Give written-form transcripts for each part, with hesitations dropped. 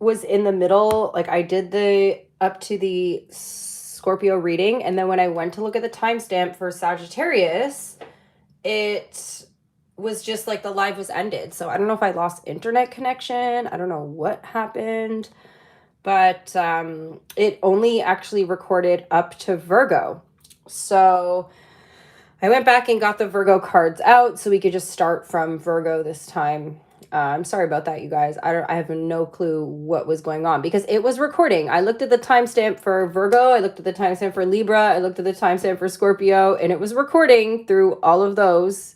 was in the middle. Like I did the up to the Scorpio reading, and then when I went to look at the timestamp for Sagittarius, it was just like the live was ended. So I don't know if I lost internet connection. I don't know what happened, but it only actually recorded up to Virgo. So I went back and got the Virgo cards out so we could just start from Virgo this time. I'm sorry about that, you guys. I have no clue what was going on because it was recording. I looked at the timestamp for Virgo, I looked at the timestamp for Libra, I looked at the timestamp for Scorpio, and it was recording through all of those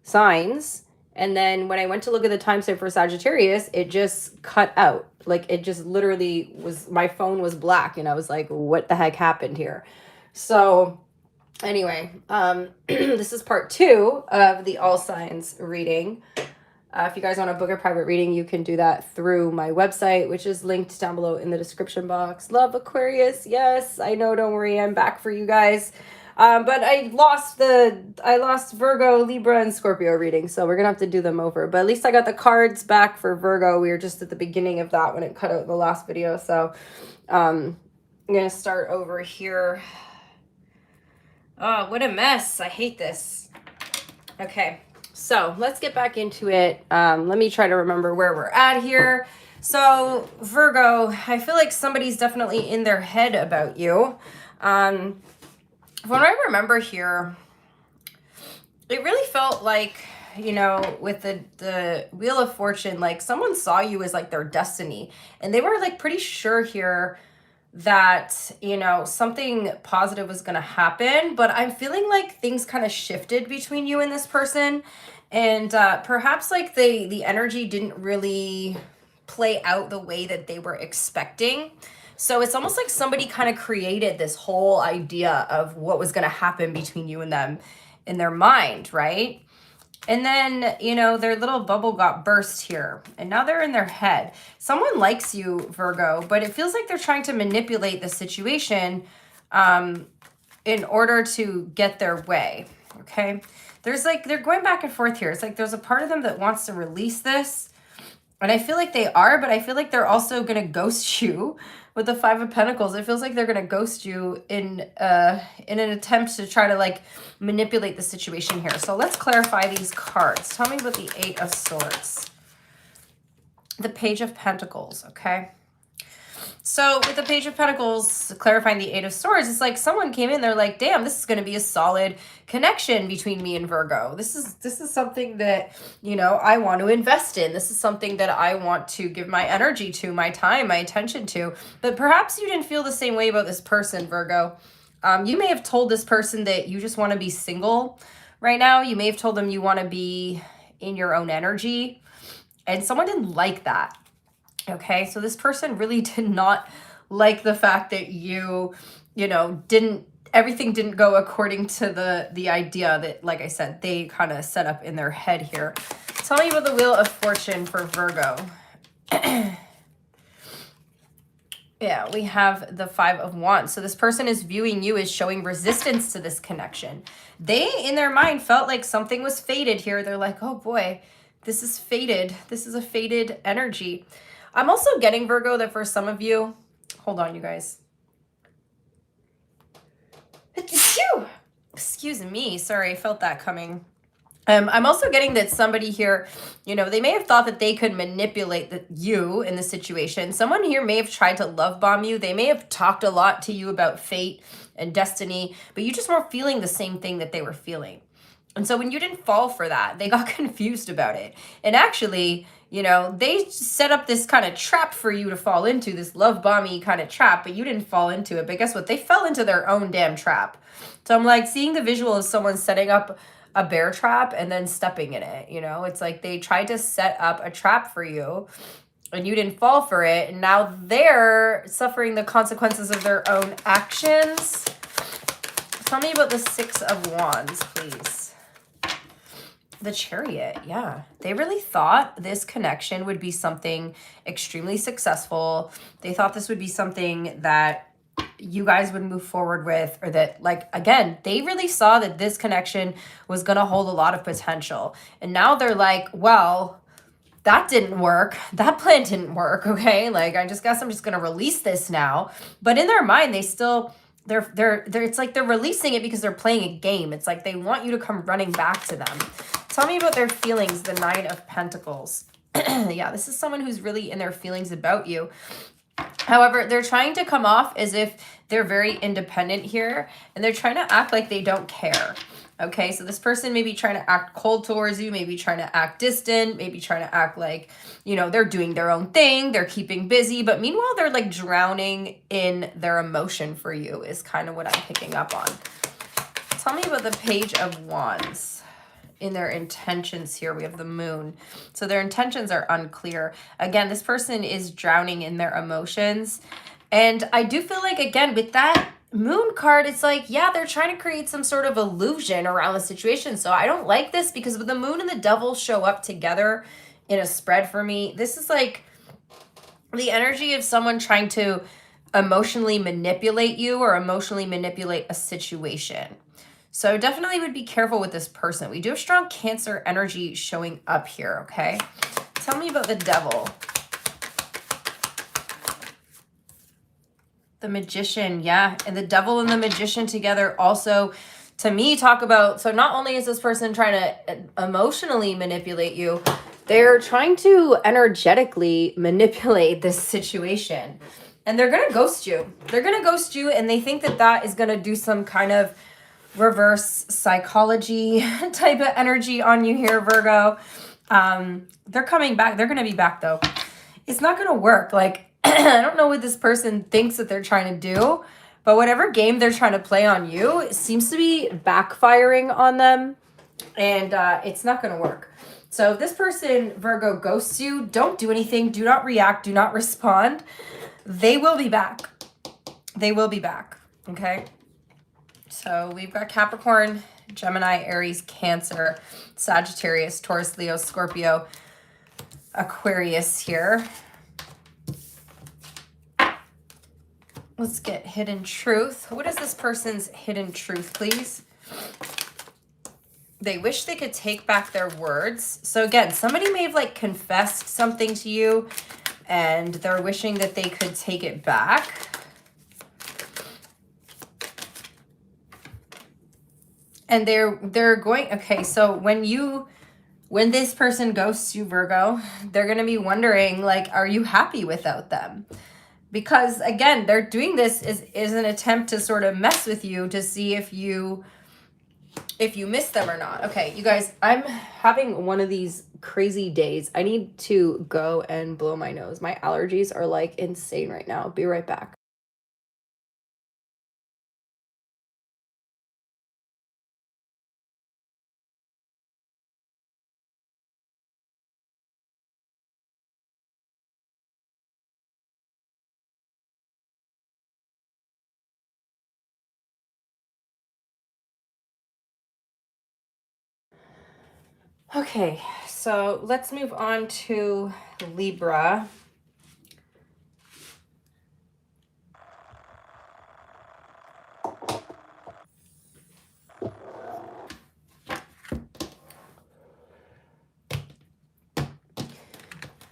signs. And then when I went to look at the timestamp for Sagittarius, it just cut out. Like it just literally was, my phone was black, and I was like, what the heck happened here? So anyway, this is part 2 of the all signs reading. If you guys want to book a private reading, you can do that through my website, which is linked down below in the description box. Love Aquarius. Yes, I know. Don't worry. I'm back for you guys. But I lost Virgo, Libra, and Scorpio reading, so we're going to have to do them over. But at least I got the cards back for Virgo. We were just at the beginning of that when it cut out in the last video. So I'm going to start over here. Oh, what a mess. I hate this. Okay. So let's get back into it. Let me try to remember where we're at here. So Virgo, I feel like somebody's definitely in their head about you. From what I remember here, it really felt like, you know, with the Wheel of Fortune, like someone saw you as like their destiny, and they were like pretty sure here that, you know, something positive was going to happen. But I'm feeling like things kind of shifted between you and this person, and perhaps like the energy didn't really play out the way that they were expecting. So it's almost like somebody kind of created this whole idea of what was going to happen between you and them in their mind, right? And then, you know, their little bubble got burst here, and now they're in their head. Someone likes you, Virgo, but it feels like they're trying to manipulate the situation in order to get their way, okay? There's like, they're going back and forth here. It's like there's a part of them that wants to release this, and I feel like they are, but I feel like they're also going to ghost you with the 5 of Pentacles. It feels like they're going to ghost you in an attempt to try to like manipulate the situation here. So let's clarify these cards. Tell me about the 8 of Swords. The Page of Pentacles, okay? So with the Page of Pentacles, clarifying the 8 of Swords, it's like someone came in, they're like, damn, this is going to be a solid connection between me and Virgo. This is something that, you know, I want to invest in. This is something that I want to give my energy to, my time, my attention to. But perhaps you didn't feel the same way about this person, Virgo. You may have told this person that you just want to be single right now. You may have told them you want to be in your own energy, and someone didn't like that. Okay, so this person really did not like the fact that you know, everything didn't go according to the idea that, like I said, they kind of set up in their head here. Tell me about the Wheel of Fortune for Virgo. Yeah, we have the 5 of Wands. So this person is viewing you as showing resistance to this connection. They, in their mind, felt like something was fated here. They're like, oh boy, this is fated. This is a fated energy. I'm also getting, Virgo, that for some of you, hold on, you guys. Excuse me. Sorry, I felt that coming. I'm also getting that somebody here, you know, they may have thought that they could manipulate you in the situation. Someone here may have tried to love bomb you. They may have talked a lot to you about fate and destiny, but you just weren't feeling the same thing that they were feeling. And so when you didn't fall for that, they got confused about it. And actually, you know, they set up this kind of trap for you to fall into, this love bomby kind of trap, but you didn't fall into it. But guess what? They fell into their own damn trap. So I'm like seeing the visual of someone setting up a bear trap and then stepping in it. You know, it's like they tried to set up a trap for you and you didn't fall for it. And now they're suffering the consequences of their own actions. Tell me about the 6 of Wands, please. The Chariot, yeah. They really thought this connection would be something extremely successful. They thought this would be something that you guys would move forward with, or that, like, again, they really saw that this connection was going to hold a lot of potential. And now they're like, well, that didn't work. That plan didn't work. Okay. Like, I just guess I'm just going to release this now. But in their mind, they still, it's like they're releasing it because they're playing a game. It's like they want you to come running back to them. Tell me about their feelings, the Nine of Pentacles. Yeah, this is someone who's really in their feelings about you. However, they're trying to come off as if they're very independent here, and they're trying to act like they don't care. Okay, so this person may be trying to act cold towards you, maybe trying to act distant, maybe trying to act like, you know, they're doing their own thing, they're keeping busy, but meanwhile, they're like drowning in their emotion for you is kind of what I'm picking up on. Tell me about the Page of Wands. In their intentions here, we have the Moon. So their intentions are unclear. Again, this person is drowning in their emotions. And I do feel like, again, with that Moon card, it's like, yeah, they're trying to create some sort of illusion around the situation. So I don't like this because when the Moon and the Devil show up together in a spread for me, this is like the energy of someone trying to emotionally manipulate you or emotionally manipulate a situation. So definitely would be careful with this person. We do have strong Cancer energy showing up here, okay? Tell me about the Devil. The Magician, yeah. And the Devil and the Magician together also, to me, talk about, so not only is this person trying to emotionally manipulate you, they're trying to energetically manipulate this situation. And they're going to ghost you. They're going to ghost you, and they think that that is going to do some kind of reverse psychology type of energy on you here, Virgo. They're coming back. They're going to be back, though. It's not going to work. Like, I don't know what this person thinks that they're trying to do, but whatever game they're trying to play on you, it seems to be backfiring on them, and it's not going to work. So if this person, Virgo, ghosts you, don't do anything. Do not react. Do not respond. They will be back. They will be back. Okay? So we've got Capricorn, Gemini, Aries, Cancer, Sagittarius, Taurus, Leo, Scorpio, Aquarius here. Let's get hidden truth. What is this person's hidden truth, please? They wish they could take back their words. So again, somebody may have like confessed something to you and they're wishing that they could take it back. And they're going, okay, so when this person ghosts you, Virgo, they're going to be wondering, like, are you happy without them? Because, again, they're doing this is an attempt to sort of mess with you to see if you miss them or not. Okay, you guys, I'm having one of these crazy days. I need to go and blow my nose. My allergies are, like, insane right now. Be right back. Okay, so let's move on to Libra.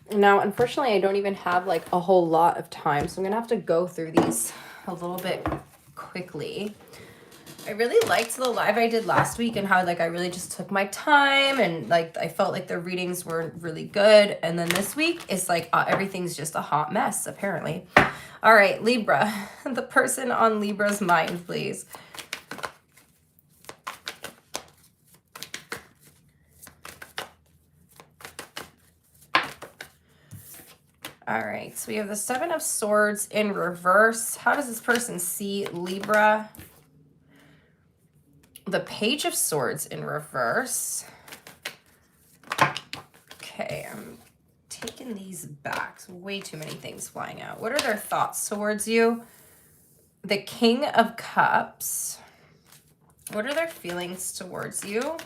Now, unfortunately, I don't even have like a whole lot of time, so I'm gonna have to go through these a little bit quickly. I really liked the live I did last week and how like I really just took my time and like I felt like the readings were really good. And then this week it's like everything's just a hot mess apparently. All right, Libra, the person on Libra's mind, please. All right, so we have the Seven of Swords in reverse. How does this person see Libra? The Page of Swords in reverse. Okay, I'm taking these back. Way too many things flying out. What are their thoughts towards you? The King of Cups. What are their feelings towards you?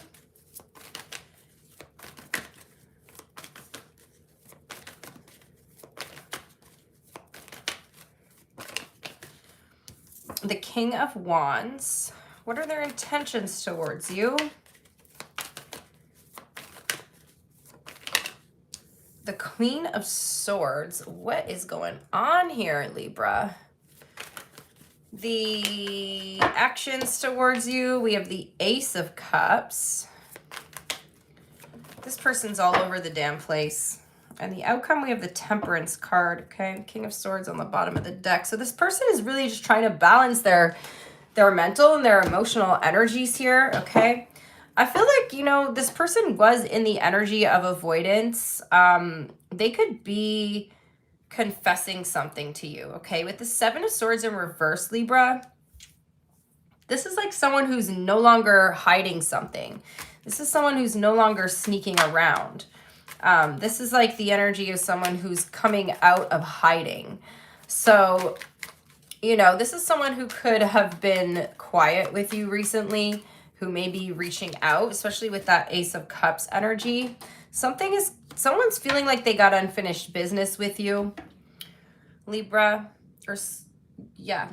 The King of Wands. What are their intentions towards you? Queen of Swords. What is going on here, Libra? The actions towards you, we have the Ace of Cups. This person's all over the damn place. And the outcome, we have the Temperance card, okay? King of Swords on the bottom of the deck. So this person is really just trying to balance their mental and their emotional energies here, okay? I feel like, you know, this person was in the energy of avoidance. They could be confessing something to you, okay? With the Seven of Swords in reverse, Libra, this is like someone who's no longer hiding something. This is someone who's no longer sneaking around. This is like the energy of someone who's coming out of hiding. So, you know, this is someone who could have been quiet with you recently, who may be reaching out, especially with that Ace of Cups energy. Someone's feeling like they got unfinished business with you, Libra,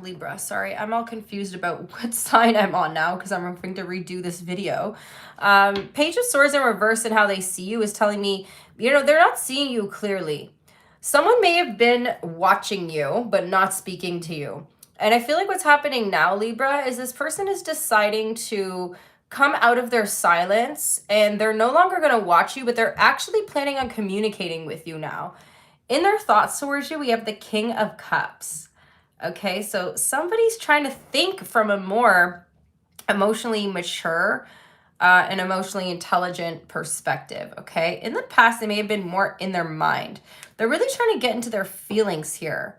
Libra, sorry. I'm all confused about what sign I'm on now because I'm having to redo this video. Page of Swords in reverse and how they see you is telling me, you know, they're not seeing you clearly. Someone may have been watching you, but not speaking to you. And I feel like what's happening now, Libra, is this person is deciding to come out of their silence and they're no longer going to watch you, but they're actually planning on communicating with you now. In their thoughts towards you, we have the King of Cups. Okay, so somebody's trying to think from a more emotionally mature and emotionally intelligent perspective, okay? In the past, they may have been more in their mind. They're really trying to get into their feelings here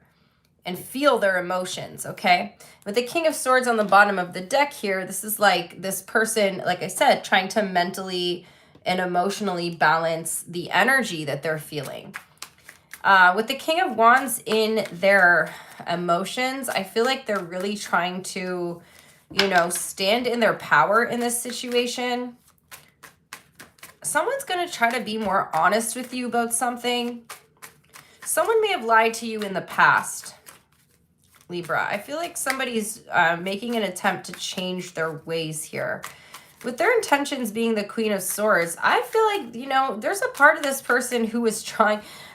and feel their emotions, okay? With the King of Swords on the bottom of the deck here, this is like this person, like I said, trying to mentally and emotionally balance the energy that they're feeling. With the King of Wands in their emotions, I feel like they're really trying to, you know, stand in their power in this situation. Someone's going to try to be more honest with you about something. Someone may have lied to you in the past, Libra. I feel like somebody's making an attempt to change their ways here. With their intentions being the Queen of Swords, I feel like, you know, there's a part of this person who was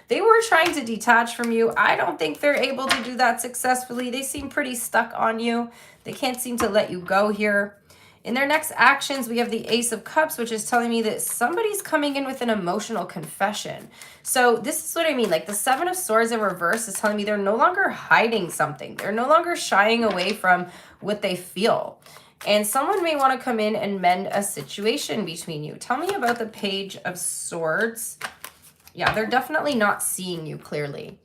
they were trying to detach from you. I don't think they're able to do that successfully. They seem pretty stuck on you. They can't seem to let you go here. In their next actions, we have the Ace of Cups, which is telling me that somebody's coming in with an emotional confession. So this is what I mean. Like the Seven of Swords in reverse is telling me they're no longer hiding something. They're no longer shying away from what they feel. And someone may want to come in and mend a situation between you. Tell me about the Page of Swords. Yeah, they're definitely not seeing you clearly.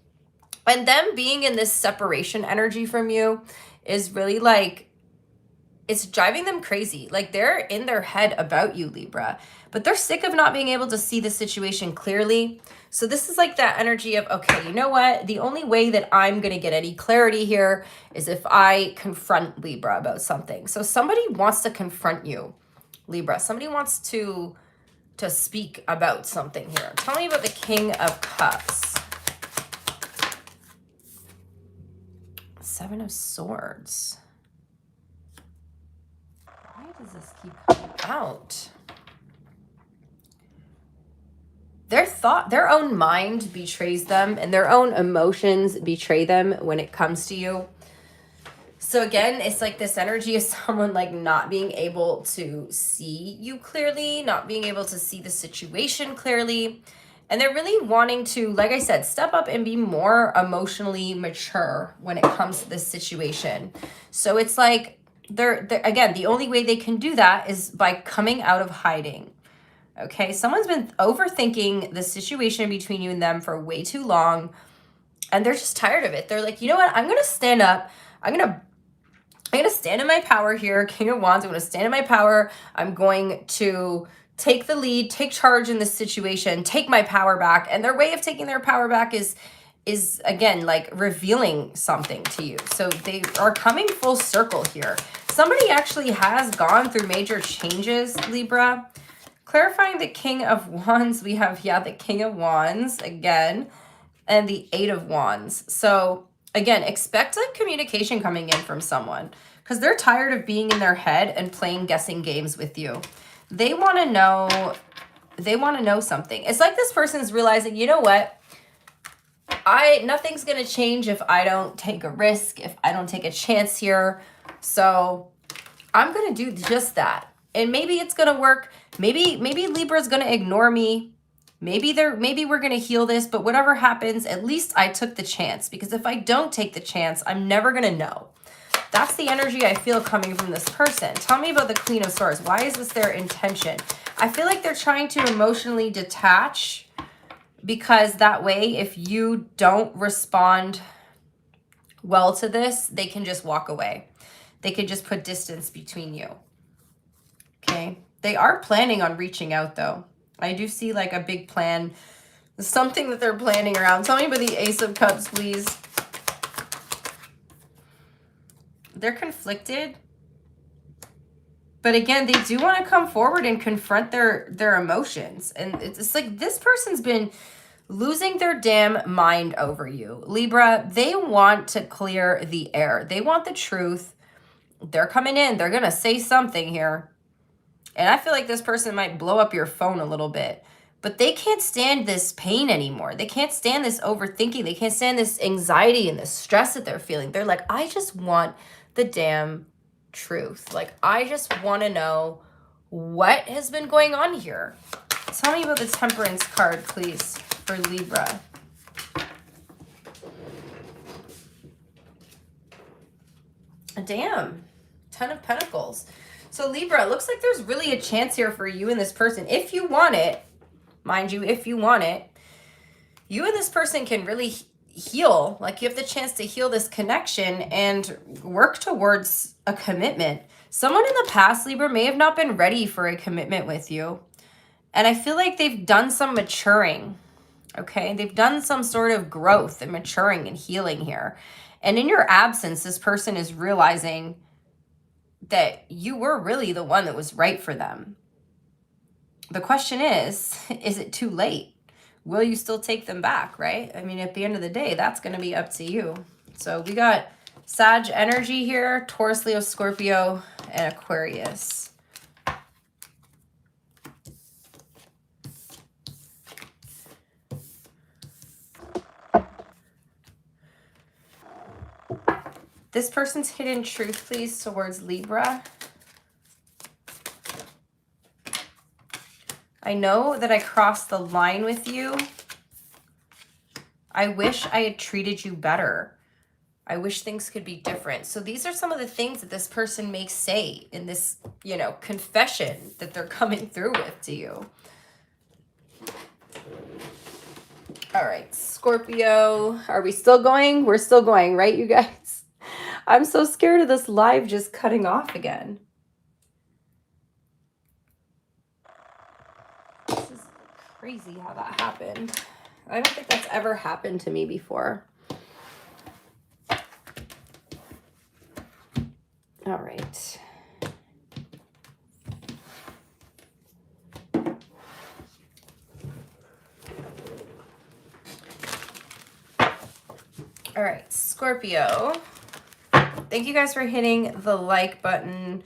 And them being in this separation energy from you is really like, it's driving them crazy. Like they're in their head about you, Libra, but they're sick of not being able to see the situation clearly. So this is like that energy of, okay, you know what? The only way that I'm going to get any clarity here is if I confront Libra about something. So somebody wants to confront you, Libra. Somebody wants to speak about something here. Tell me about the King of Cups. Seven of Swords. Why does this keep coming out? Their own mind betrays them and their own emotions betray them when it comes to you. So again, it's like this energy of someone like not being able to see you clearly, not being able to see the situation clearly. And they're really wanting to, like I said, step up and be more emotionally mature when it comes to this situation. So it's like, they're again, the only way they can do that is by coming out of hiding. Okay, someone's been overthinking the situation between you and them for way too long. And they're just tired of it. They're like, you know what? I'm going to stand up. I'm going to stand in my power here, King of Wands. I'm going to stand in my power. I'm going to take the lead, take charge in this situation, take my power back. And their way of taking their power back is again, like revealing something to you. So they are coming full circle here. Somebody actually has gone through major changes, Libra. Clarifying the King of Wands, we have, the King of Wands again, and the Eight of Wands. So again, expect like communication coming in from someone because they're tired of being in their head and playing guessing games with you. They want to know something. It's like this person's realizing, you know what? Nothing's gonna change if I don't take a risk, if I don't take a chance here. So I'm gonna do just that. And maybe it's gonna work. Maybe Libra's gonna ignore me. Maybe we're gonna heal this, but whatever happens, at least I took the chance. Because if I don't take the chance, I'm never gonna know. That's the energy I feel coming from this person. Tell me about the Queen of Swords. Why is this their intention? I feel like they're trying to emotionally detach, because that way, if you don't respond well to this, they can just walk away. They can just put distance between you. Okay? They are planning on reaching out, though. I do see like a big plan. Something that they're planning around. Tell me about the Ace of Cups, please. They're conflicted. But again, they do want to come forward and confront their emotions. And it's like this person's been losing their damn mind over you. Libra, they want to clear the air. They want the truth. They're coming in. They're going to say something here. And I feel like this person might blow up your phone a little bit. But they can't stand this pain anymore. They can't stand this overthinking. They can't stand this anxiety and this stress that they're feeling. They're like, I just want the damn truth. Like, I just want to know what has been going on here. Tell me about the Temperance card, please, for Libra. Damn. 10 of Pentacles. So Libra, it looks like there's really a chance here for you and this person. If you want it, mind you, if you want it, you and this person can really heal. Like, you have the chance to heal this connection and work towards a commitment. Someone in the past, Libra, may have not been ready for a commitment with you. And I feel like they've done some maturing. Okay, they've done some sort of growth and maturing and healing here. And in your absence, this person is realizing that you were really the one that was right for them. The question is it too late? Will you still take them back, right? I mean, at the end of the day, that's going to be up to you. So we got Sag energy here, Taurus, Leo, Scorpio, and Aquarius. This person's hidden truth, please, towards Libra. I know that I crossed the line with you. I wish I had treated you better. I wish things could be different. So these are some of the things that this person may say in this, you know, confession that they're coming through with to you. All right, Scorpio. Are we still going? We're still going, right, you guys? I'm so scared of this live just cutting off again. This is crazy how that happened. I don't think that's ever happened to me before. All right. All right, Scorpio. Thank you guys for hitting the like button.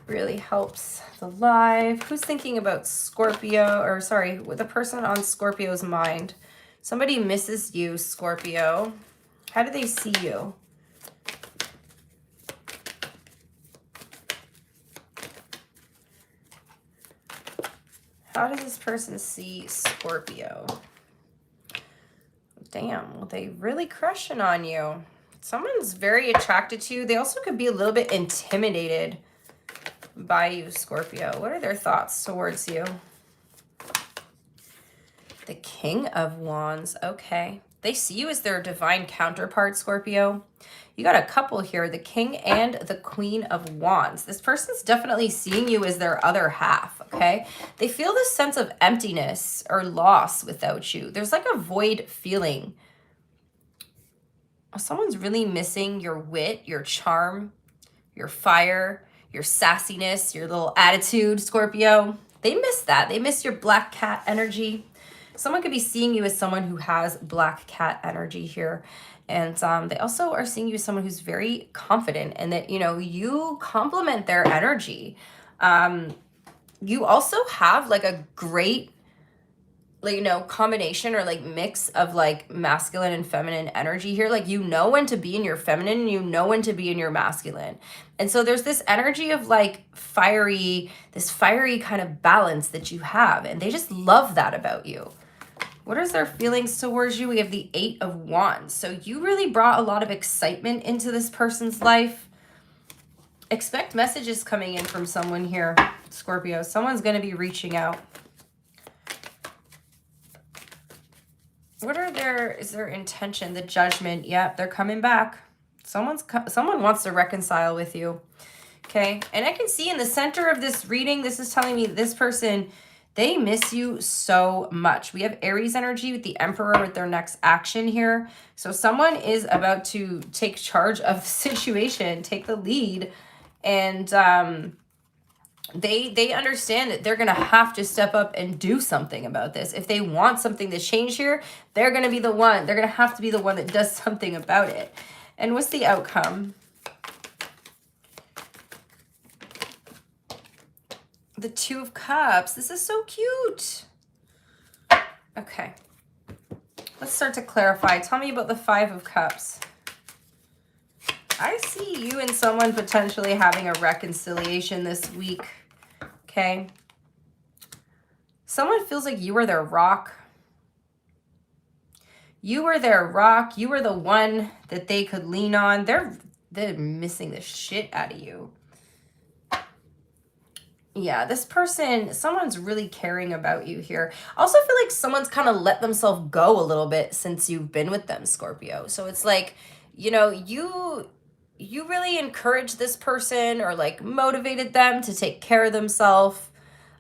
Really helps the live. Who's thinking about Scorpio, or sorry, the person on Scorpio's mind? Somebody misses you, Scorpio. How do they see you? How does this person see Scorpio? Damn, well, they really crushing on you. Someone's very attracted to you. They also could be a little bit intimidated by you, Scorpio. What are their thoughts towards you? The King of Wands. Okay. They see you as their divine counterpart, Scorpio. You got a couple here, the King and the Queen of Wands. This person's definitely seeing you as their other half, okay? They feel this sense of emptiness or loss without you. There's like a void feeling. Someone's really missing your wit, your charm, your fire, your sassiness, your little attitude, Scorpio. They miss that. They miss your black cat energy. Someone could be seeing you as someone who has black cat energy here. And they also are seeing you as someone who's very confident and that, you know, you complement their energy. You also have like a great like, you know, combination or like mix of like masculine and feminine energy here. Like, you know when to be in your feminine and you know when to be in your masculine. And so there's this energy of like this fiery kind of balance that you have. And they just love that about you. What is their feelings towards you? We have the 8 of Wands. So you really brought a lot of excitement into this person's life. Expect messages coming in from someone here, Scorpio. Someone's going to be reaching out. What is their intention? The Judgment. Yep, they're coming back. Someone wants to reconcile with you. Okay. And I can see in the center of this reading, this is telling me this person, they miss you so much. We have Aries energy with the Emperor with their next action here. So someone is about to take charge of the situation, take the lead, and they understand that they're going to have to step up and do something about this. If they want something to change here, they're going to be the one. They're going to have to be the one that does something about it. And what's the outcome? The 2 of Cups. This is so cute. Okay. Let's start to clarify. Tell me about the 5 of Cups. I see you and someone potentially having a reconciliation this week. Okay. Someone feels like you were their rock. You were their rock. You were the one that they could lean on. They're missing the shit out of you. Yeah, this person, someone's really caring about you here. I also feel like someone's kind of let themselves go a little bit since you've been with them, Scorpio. So it's like, you know, you really encouraged this person or like motivated them to take care of themselves,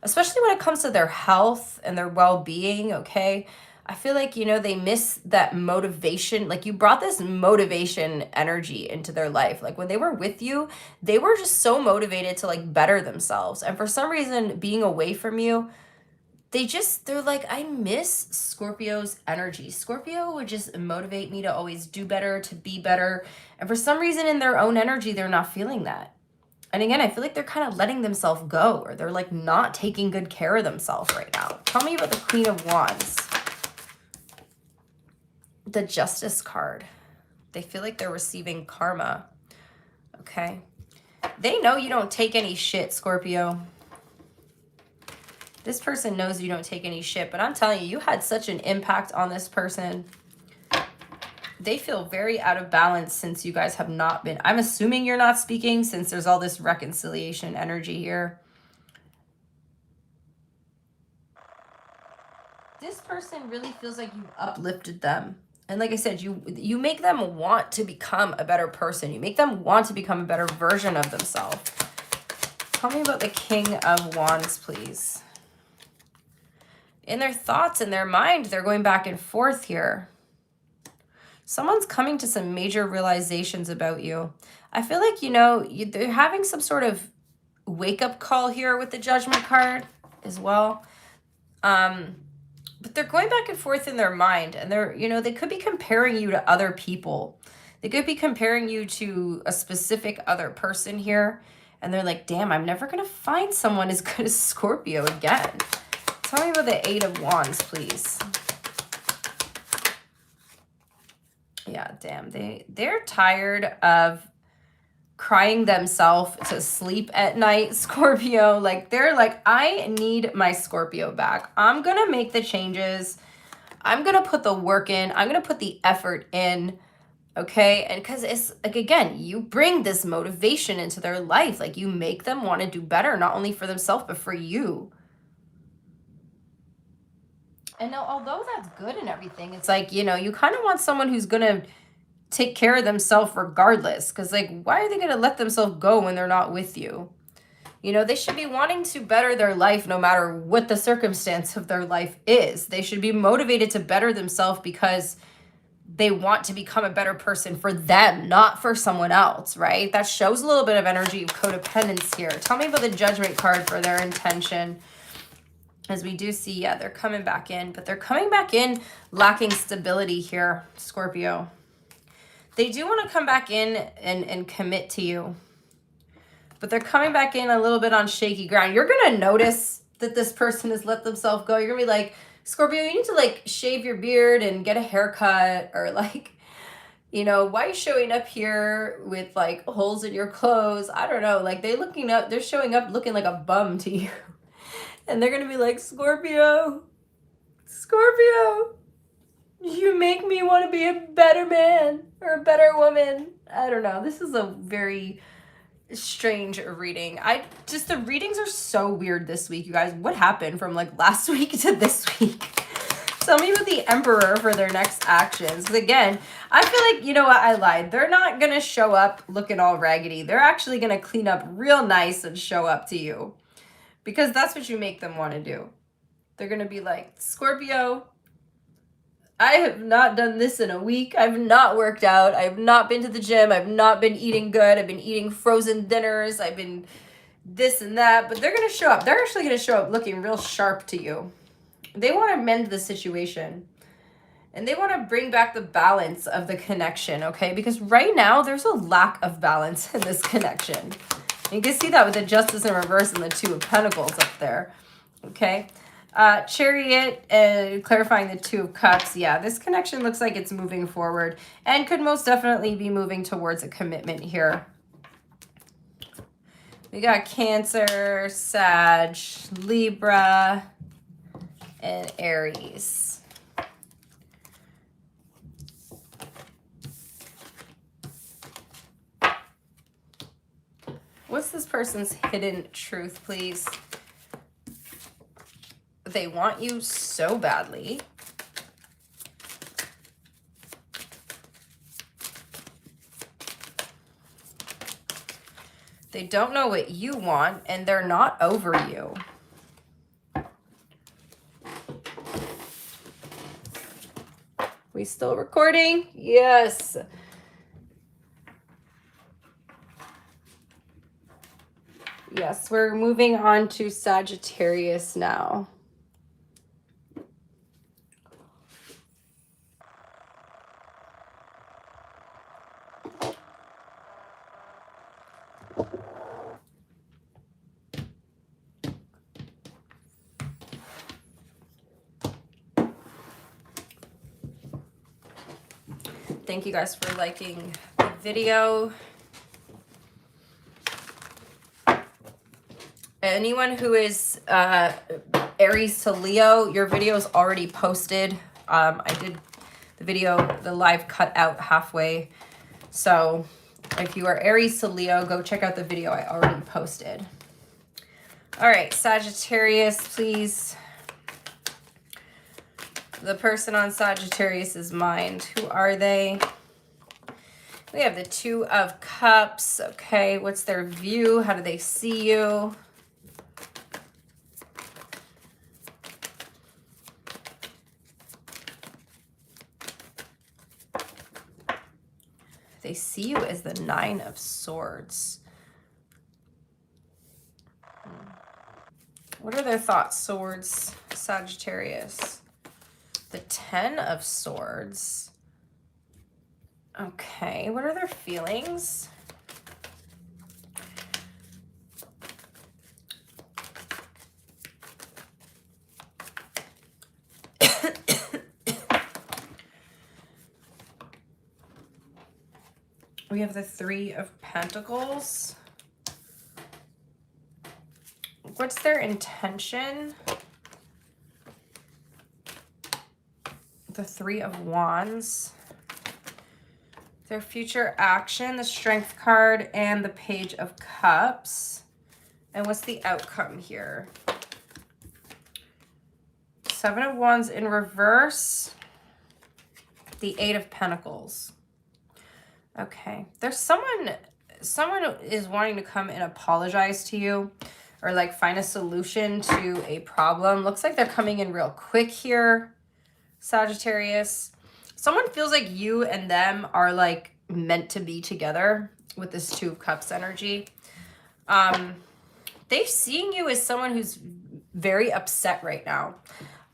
especially when it comes to their health and their well-being, okay? I feel like, you know, they miss that motivation. Like, you brought this motivation energy into their life. Like, when they were with you, they were just so motivated to like better themselves. And for some reason, being away from you, they're like, I miss Scorpio's energy. Scorpio would just motivate me to always do better, to be better. And for some reason in their own energy, they're not feeling that. And again, I feel like they're kind of letting themselves go, or they're like not taking good care of themselves right now. Tell me about the Queen of Wands. The Justice card. They feel like they're receiving karma. Okay. They know you don't take any shit, Scorpio. This person knows you don't take any shit, but I'm telling you, you had such an impact on this person. They feel very out of balance since you guys have not been. I'm assuming you're not speaking since there's all this reconciliation energy here. This person really feels like you've uplifted them. And like I said, you make them want to become a better person. You make them want to become a better version of themselves. Tell me about the King of Wands, please. In their thoughts, in their mind, they're going back and forth here. Someone's coming to some major realizations about you. I feel like, you know, they're having some sort of wake-up call here with the Judgment card as well. But they're going back and forth in their mind, and they're, you know, they could be comparing you to other people. They could be comparing you to a specific other person here. And they're like, damn, I'm never going to find someone as good as Scorpio again. Tell me about the 8 of Wands, please. Yeah, damn. They're tired of crying themselves to sleep at night, Scorpio. Like, they're like, I need my Scorpio back. I'm going to make the changes. I'm going to put the work in. I'm going to put the effort in. Okay? And because it's like, again, you bring this motivation into their life. Like, you make them want to do better, not only for themselves, but for you. And now, although that's good and everything, it's like, you know, you kind of want someone who's going to take care of themselves regardless. Because, like, why are they going to let themselves go when they're not with you? You know, they should be wanting to better their life no matter what the circumstance of their life is. They should be motivated to better themselves because they want to become a better person for them, not for someone else, right? That shows a little bit of energy of codependence here. Tell me about the Judgment card for their intention. As we do see, yeah, they're coming back in, but they're coming back in lacking stability here, Scorpio. They do want to come back in and commit to you, but they're coming back in a little bit on shaky ground. You're going to notice that this person has let themselves go. You're going to be like, Scorpio, you need to like shave your beard and get a haircut, or like, you know, why are you showing up here with like holes in your clothes? I don't know. Like they're showing up looking like a bum to you. And they're going to be like, Scorpio, you make me want to be a better man or a better woman. I don't know. This is a very strange reading. The readings are so weird this week, you guys. What happened from like last week to this week? Tell me about the Emperor for their next actions. Because again, I feel like, you know what, I lied. They're not going to show up looking all raggedy. They're actually going to clean up real nice and show up to you. Because that's what you make them want to do. They're going to be like, Scorpio, I have not done this in a week. I've not worked out. I've not been to the gym. I've not been eating good. I've been eating frozen dinners. I've been this and that. But they're going to show up. They're actually going to show up looking real sharp to you. They want to mend the situation. And they want to bring back the balance of the connection, okay? Because right now, there's a lack of balance in this connection. You can see that with the Justice in reverse and the Two of Pentacles up there, okay? Chariot, clarifying the Two of Cups. Yeah, this connection looks like it's moving forward and could most definitely be moving towards a commitment here. We got Cancer, Sag, Libra, and Aries. What's this person's hidden truth, please? They want you so badly. They don't know what you want, and they're not over you. We still recording? Yes. Yes, we're moving on to Sagittarius now. Thank you guys for liking the video. Anyone who is Aries to Leo, your video is already posted. I did the video, the live cut out halfway. So if you are Aries to Leo, go check out the video I already posted. All right, Sagittarius, please. The person on Sagittarius's mind, who are they? We have the Two of Cups. Okay, what's their view? How do they see you? They see you as the Nine of Swords. What are their thoughts towards Sagittarius? The Ten of Swords. Okay, what are their feelings? We have the Three of Pentacles. What's their intention? The Three of Wands. Their future action, the Strength card, and the Page of Cups. And what's the outcome here? Seven of Wands in reverse. The Eight of Pentacles. Okay. There's someone is wanting to come and apologize to you, or like find a solution to a problem. Looks like they're coming in real quick here, Sagittarius. Someone feels like you and them are like meant to be together with this Two of Cups energy. They're seeing you as someone who's very upset right now.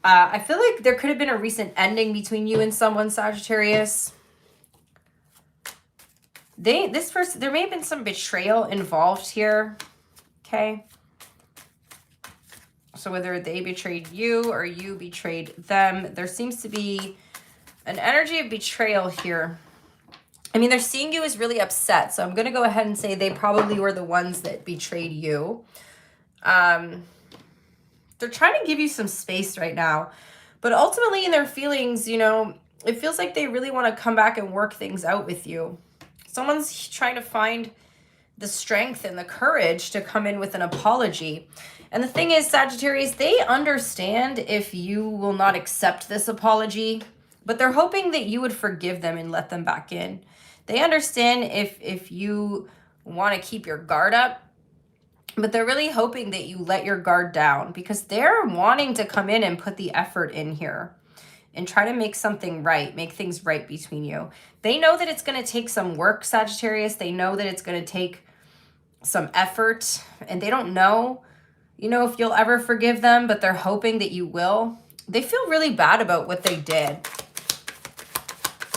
I feel like there could have been a recent ending between you and someone, Sagittarius. There may have been some betrayal involved here. Okay. So whether they betrayed you or you betrayed them, there seems to be an energy of betrayal here. I mean, they're seeing you as really upset. So I'm going to go ahead and say they probably were the ones that betrayed you. They're trying to give you some space right now. But ultimately in their feelings, you know, it feels like they really want to come back and work things out with you. Someone's trying to find the strength and the courage to come in with an apology. And the thing is, Sagittarius, they understand if you will not accept this apology, but they're hoping that you would forgive them and let them back in. They understand if you want to keep your guard up, but they're really hoping that you let your guard down because they're wanting to come in and put the effort in here and try to make something right, make things right between you. They know that it's going to take some work, Sagittarius. They know that it's going to take some effort, and they don't know, you know, if you'll ever forgive them, but they're hoping that you will. They feel really bad about what they did.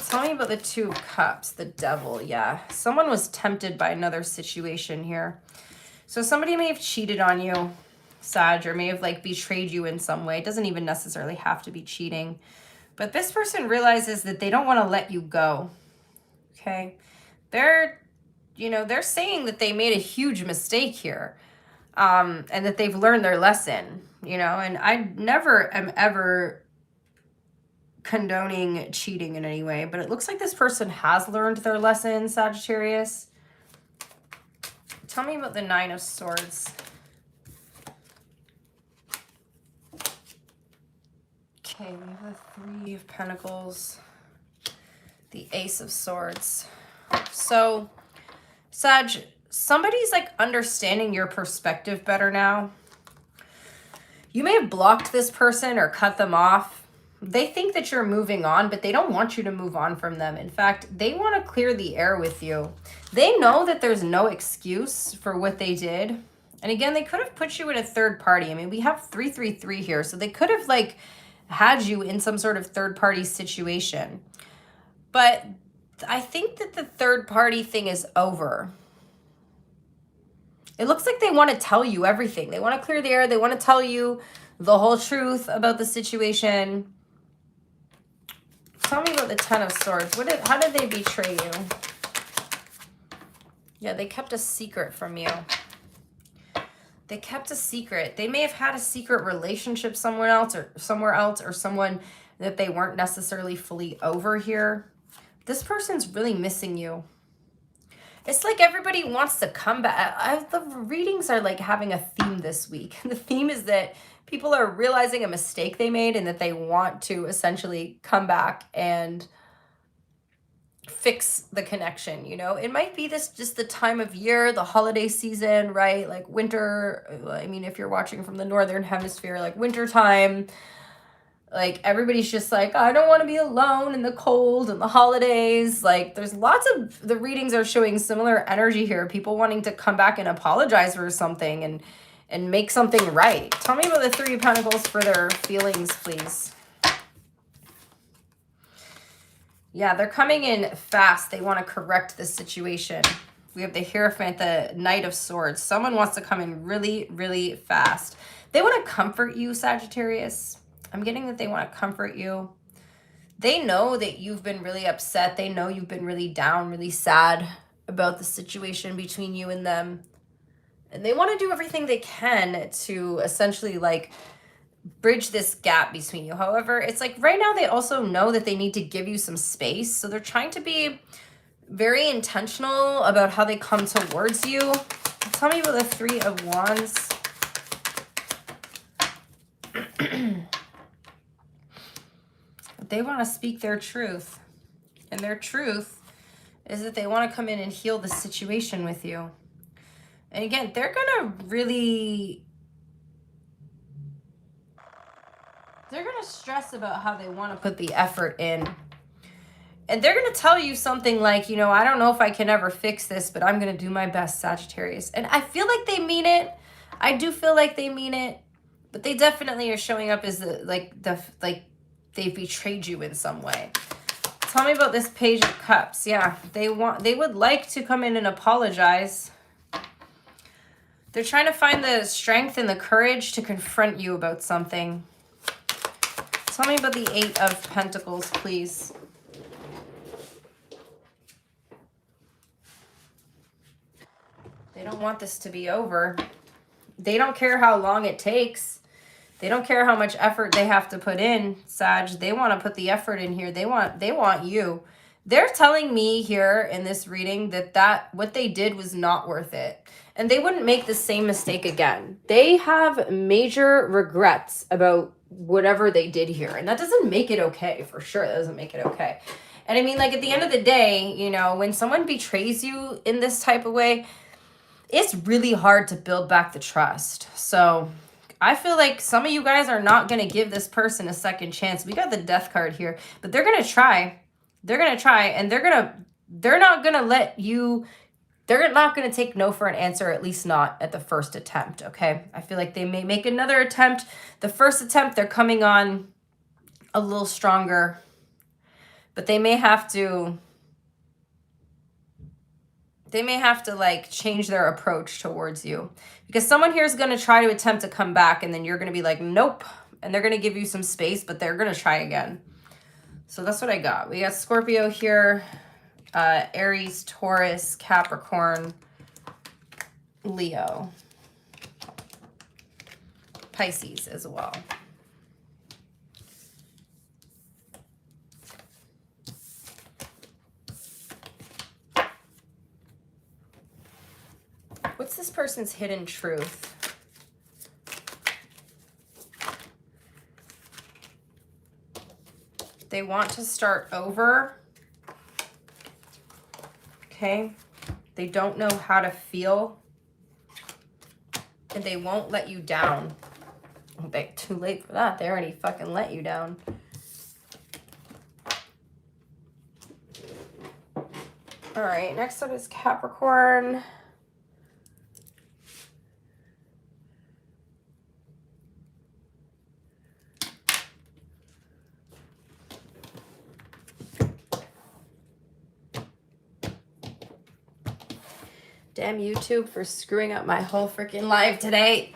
Tell me about the Two of Cups, the Devil. Yeah, someone was tempted by another situation here. So somebody may have cheated on you, Sag, or may have like betrayed you in some way. It doesn't even necessarily have to be cheating. But this person realizes that they don't want to let you go. Okay? They're saying that they made a huge mistake here, and that they've learned their lesson, you know, and I never am ever condoning cheating in any way, but it looks like this person has learned their lesson, Sagittarius. Tell me about the Nine of Swords. Okay, we have the Three of Pentacles, the Ace of Swords. So, Sag, somebody's like understanding your perspective better now. You may have blocked this person or cut them off. They think that you're moving on, but they don't want you to move on from them. In fact, they want to clear the air with you. They know that there's no excuse for what they did. And again, they could have put you in a third party. I mean, we have 333 here, so they could have like had you in some sort of third party situation. But I think that the third party thing is over. It looks like they want to tell you everything. They want to clear the air. They want to tell you the whole truth about the situation. Tell me about the Ten of Swords. How did they betray you? Yeah, they kept a secret from you. They kept a secret. They may have had a secret relationship somewhere else or someone that they weren't necessarily fully over here. This person's really missing you. It's like everybody wants to come back. The readings are like having a theme this week. The theme is that people are realizing a mistake they made and that they want to essentially come back and fix the connection, you know? It might be just the time of year, the holiday season, right? Like winter. I mean, if you're watching from the northern hemisphere, like winter time. Like everybody's just like, I don't want to be alone in the cold and the holidays. Like there's lots of, the readings are showing similar energy here. People wanting to come back and apologize for something and make something right. Tell me about the Three of Pentacles for their feelings, please. Yeah, they're coming in fast. They want to correct this situation. We have the Hierophant, the Knight of Swords. Someone wants to come in really, really fast. They want to comfort you, Sagittarius. I'm getting that they want to comfort you. They know that you've been really upset. They know you've been really down, really sad about the situation between you and them. And they want to do everything they can to essentially like bridge this gap between you. However, it's like right now they also know that they need to give you some space. So they're trying to be very intentional about how they come towards you. Tell me about the Three of Wands. They want to speak their truth. And their truth is that they want to come in and heal the situation with you. And again, they're going to really... They're going to stress about how they want to put the effort in. And they're going to tell you something like, you know, I don't know if I can ever fix this, but I'm going to do my best, Sagittarius. And I feel like they mean it. I do feel like they mean it. But they definitely are showing up as they've betrayed you in some way. Tell me about this Page of Cups. Yeah, they would like to come in and apologize. They're trying to find the strength and the courage to confront you about something. Tell me about the Eight of Pentacles, please. They don't want this to be over. They don't care how long it takes. They don't care how much effort they have to put in, Sag. They want to put the effort in here. They want you. They're telling me here in this reading that what they did was not worth it. And they wouldn't make the same mistake again. They have major regrets about whatever they did here. And that doesn't make it okay, for sure. That doesn't make it okay. And I mean, like, at the end of the day, you know, when someone betrays you in this type of way, it's really hard to build back the trust. So I feel like some of you guys are not going to give this person a second chance. We got the Death card here, but they're going to try. They're going to try, and they're not going to let you, they're not going to take no for an answer, at least not at the first attempt, okay? I feel like they may make another attempt. The first attempt, they're coming on a little stronger, but they may have to like change their approach towards you, because someone here is going to try to attempt to come back, and then you're going to be like, nope. And they're going to give you some space, but they're going to try again. So that's what I got. We got Scorpio here, Aries, Taurus, Capricorn, Leo, Pisces as well. What's this person's hidden truth? They want to start over. Okay. They don't know how to feel. And they won't let you down. Too late for that. They already fucking let you down. All right. Next up is Capricorn. Damn YouTube for screwing up my whole freaking live today.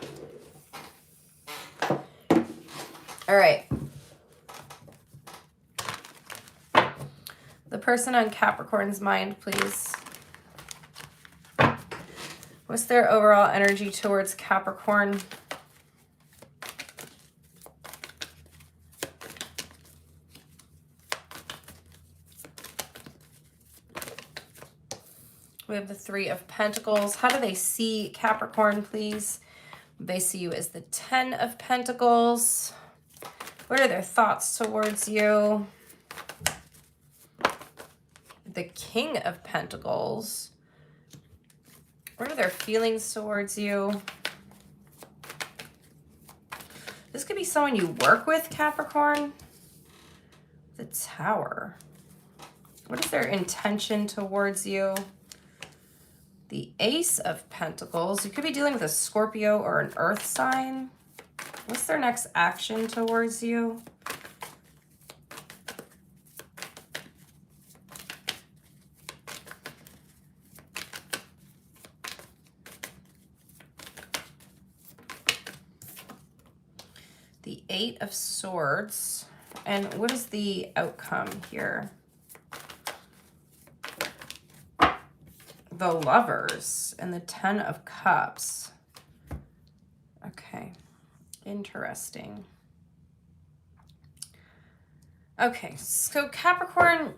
All right. The person on Capricorn's mind, please. What's their overall energy towards Capricorn? We have the Three of Pentacles. How do they see Capricorn, please? They see you as the Ten of Pentacles. What are their thoughts towards you? The King of Pentacles. What are their feelings towards you? This could be someone you work with, Capricorn. The Tower. What is their intention towards you? The Ace of Pentacles. You could be dealing with a Scorpio or an Earth sign. What's their next action towards you? The Eight of Swords. And what is the outcome here? The Lovers and the Ten of Cups. Okay, interesting. Okay, so Capricorn,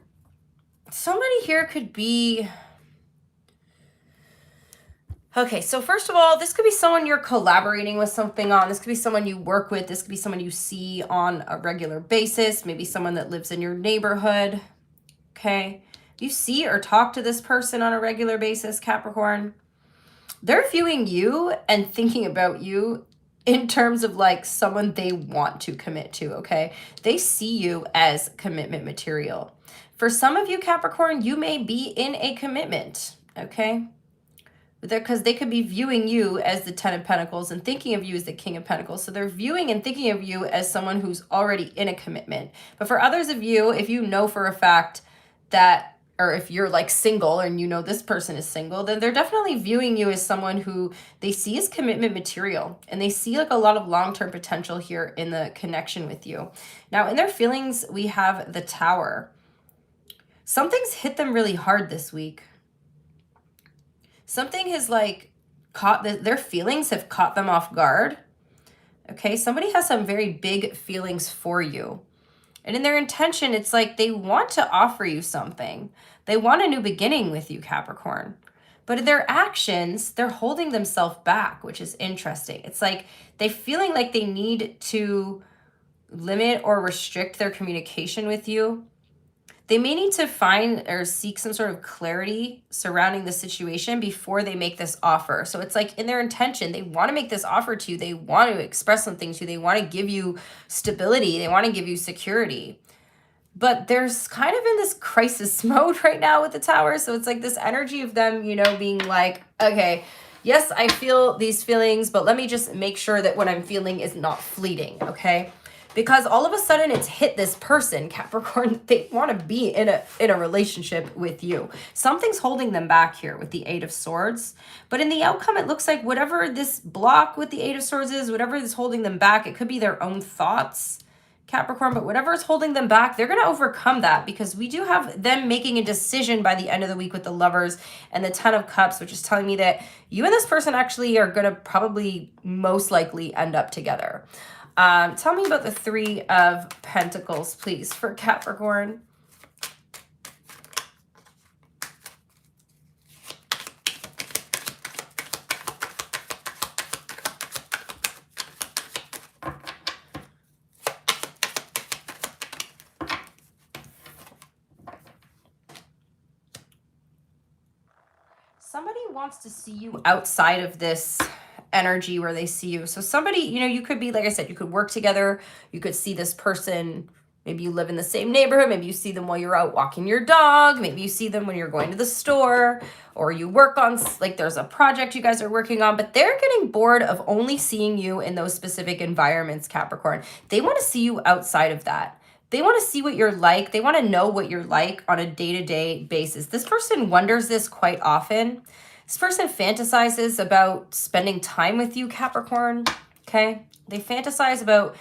somebody here could be... Okay, so first of all, this could be someone you're collaborating with something on. This could be someone you work with. This could be someone you see on a regular basis. Maybe someone that lives in your neighborhood. Okay. You see or talk to this person on a regular basis, Capricorn. They're viewing you and thinking about you in terms of like someone they want to commit to, okay? They see you as commitment material. For some of you, Capricorn, you may be in a commitment, okay? Because they could be viewing you as the Ten of Pentacles and thinking of you as the King of Pentacles. So they're viewing and thinking of you as someone who's already in a commitment. But for others of you, if you know for a fact that or if you're like single and you know this person is single, then they're definitely viewing you as someone who they see as commitment material, and they see like a lot of long-term potential here in the connection with you. Now, in their feelings, we have the Tower. Something's hit them really hard this week. Something has like caught their feelings have caught them off guard. Okay, somebody has some very big feelings for you. And in their intention, it's like they want to offer you something. They want a new beginning with you, Capricorn. But in their actions, they're holding themselves back, which is interesting. It's like they're feeling like they need to limit or restrict their communication with you. They may need to find or seek some sort of clarity surrounding the situation before they make this offer. So it's like in their intention, they want to make this offer to you. They want to express something to you. They want to give you stability. They want to give you security. But there's kind of in this crisis mode right now with the Tower. So it's like this energy of them, you know, being like, okay, yes, I feel these feelings, but let me just make sure that what I'm feeling is not fleeting, okay? Because all of a sudden it's hit this person, Capricorn. They want to be in a relationship with you. Something's holding them back here with the Eight of Swords. But in the outcome, it looks like whatever this block with the Eight of Swords is, whatever is holding them back, it could be their own thoughts, Capricorn, but whatever is holding them back, they're going to overcome that, because we do have them making a decision by the end of the week with the Lovers and the Ten of Cups, which is telling me that you and this person actually are going to probably most likely end up together. Tell me about the Three of Pentacles, please, for Capricorn. Somebody wants to see you outside of this energy where they see you. So somebody, you know, you could be, like I said, you could work together. You could see this person. Maybe you live in the same neighborhood. Maybe you see them while you're out walking your dog. Maybe you see them when you're going to the store, or you work on, like, there's a project you guys are working on, but they're getting bored of only seeing you in those specific environments, Capricorn. They want to see you outside of that. They want to see what you're like. They want to know what you're like on a day-to-day basis. This person wonders this quite often. This person fantasizes about spending time with you, Capricorn, okay? They fantasize about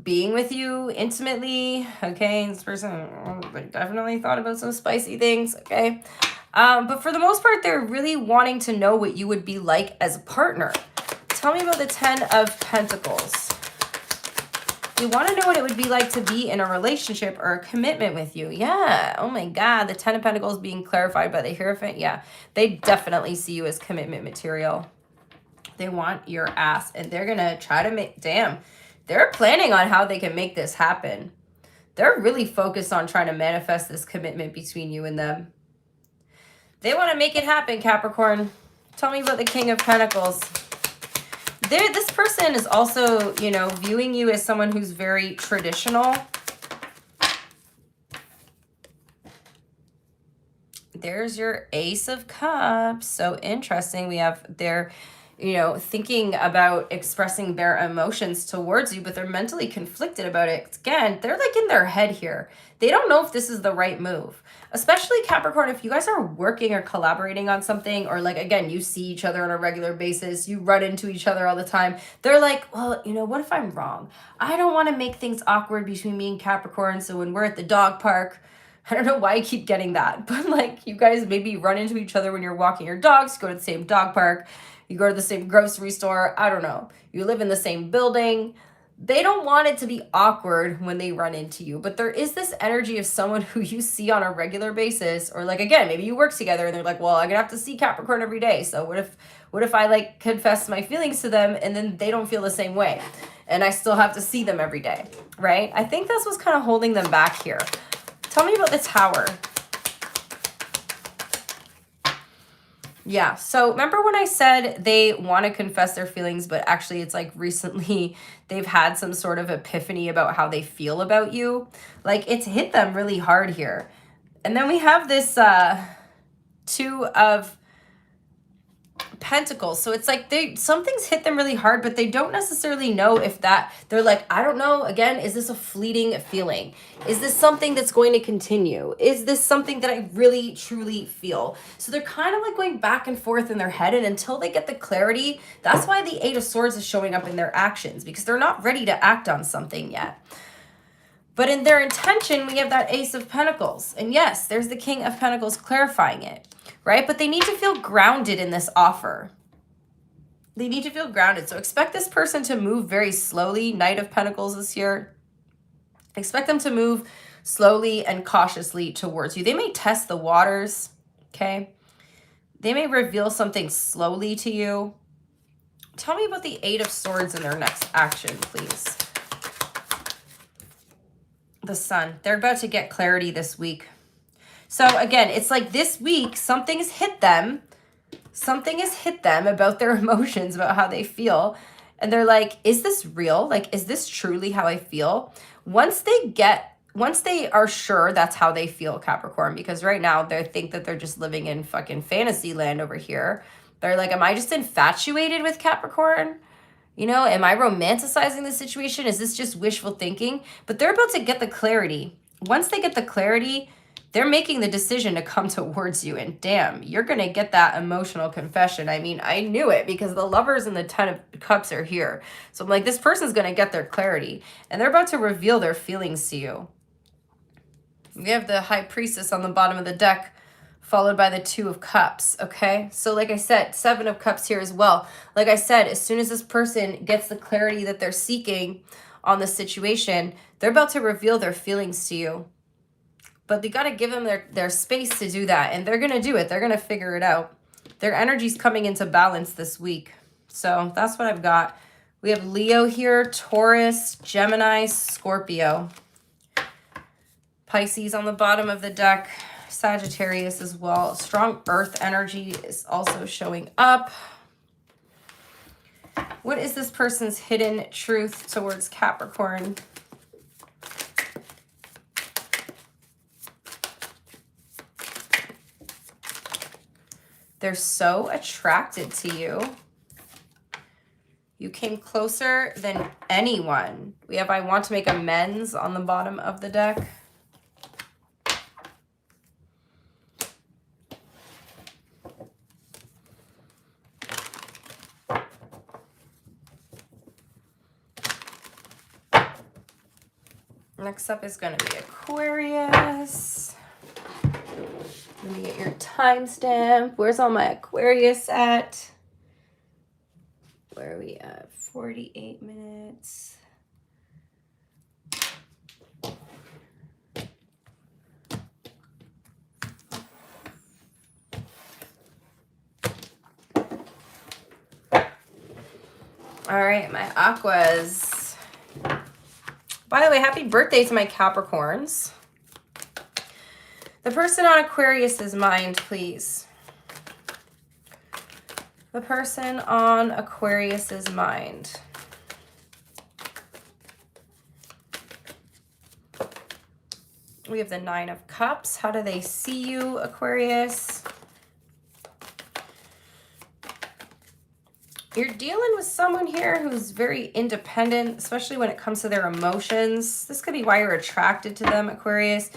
being with you intimately, okay? This person definitely thought about some spicy things, okay? But for the most part, they're really wanting to know what you would be like as a partner. Tell me about the Ten of Pentacles. They want to know what it would be like to be in a relationship or a commitment with you. Yeah. Oh my God. The Ten of Pentacles being clarified by the Hierophant. Yeah. They definitely see you as commitment material. They want your ass, and they're going to try to make, damn, they're planning on how they can make this happen. They're really focused on trying to manifest this commitment between you and them. They want to make it happen, Capricorn. Tell me about the King of Pentacles. This person is also, you know, viewing you as someone who's very traditional. There's your Ace of Cups. So interesting. We have their, you know, thinking about expressing their emotions towards you, but they're mentally conflicted about it. Again, they're like in their head here. They don't know if this is the right move. Especially Capricorn, if you guys are working or collaborating on something, or like, again, you see each other on a regular basis, you run into each other all the time. They're like, well, you know, what if I'm wrong? I don't want to make things awkward between me and Capricorn. So when we're at the dog park, I don't know why I keep getting that, but like you guys maybe run into each other when you're walking your dogs, go to the same dog park, you go to the same grocery store, I don't know. You live in the same building. They don't want it to be awkward when they run into you, but there is this energy of someone who you see on a regular basis, or like, again, maybe you work together and they're like, well, I'm gonna have to see Capricorn every day. So what if I like confess my feelings to them and then they don't feel the same way and I still have to see them every day, right? I think that's what's kind of holding them back here. Tell me about the Tower. Yeah, so remember when I said they want to confess their feelings, but actually it's like recently they've had some sort of epiphany about how they feel about you? Like, it's hit them really hard here. And then we have this Two of Pentacles. So it's like something's hit them really hard, but they don't necessarily know if that, they're like, I don't know. Again, is this a fleeting feeling? Is this something that's going to continue? Is this something that I really, truly feel? So they're kind of like going back and forth in their head. And until they get the clarity, that's why the Eight of Swords is showing up in their actions, because they're not ready to act on something yet. But in their intention, we have that Ace of Pentacles. And yes, there's the King of Pentacles clarifying it, right? But they need to feel grounded in this offer. They need to feel grounded. So expect this person to move very slowly. Knight of Pentacles is here. Expect them to move slowly and cautiously towards you. They may test the waters, okay? They may reveal something slowly to you. Tell me about the Eight of Swords in their next action, please. The Sun. They're about to get clarity this week. So again, it's like this week, something's hit them. Something has hit them about their emotions, about how they feel. And they're like, is this real? Like, is this truly how I feel? Once they are sure that's how they feel, Capricorn, because right now they think that they're just living in fucking fantasy land over here. They're like, am I just infatuated with Capricorn? You know, am I romanticizing the situation? Is this just wishful thinking? But they're about to get the clarity. Once they get the clarity, they're making the decision to come towards you. And damn, you're going to get that emotional confession. I mean, I knew it because the Lovers and the Ten of Cups are here. So I'm like, this person's going to get their clarity. And they're about to reveal their feelings to you. We have the High Priestess on the bottom of the deck, followed by the Two of Cups, okay? So like I said, Seven of Cups here as well. Like I said, as soon as this person gets the clarity that they're seeking on the situation, they're about to reveal their feelings to you. But they got to give them their space to do that, and they're going to do it. They're going to figure it out. Their energy's coming into balance this week. So that's what I've got. We have Leo here, Taurus, Gemini, Scorpio. Pisces on the bottom of the deck. Sagittarius as well. Strong earth energy is also showing up. What is this person's hidden truth towards Capricorn? They're so attracted to you. You came closer than anyone. We have I want to make amends on the bottom of the deck. Next up is going to be Aquarius. Let me get your timestamp. Where's all my Aquarius at? Where are we at? 48 minutes. All right, my Aquas. By the way, happy birthday to my Capricorns. The person on Aquarius's mind, please. The person on Aquarius's mind. We have the Nine of Cups. How do they see you, Aquarius? You're dealing with someone here who's very independent, especially when it comes to their emotions. This could be why you're attracted to them, Aquarius.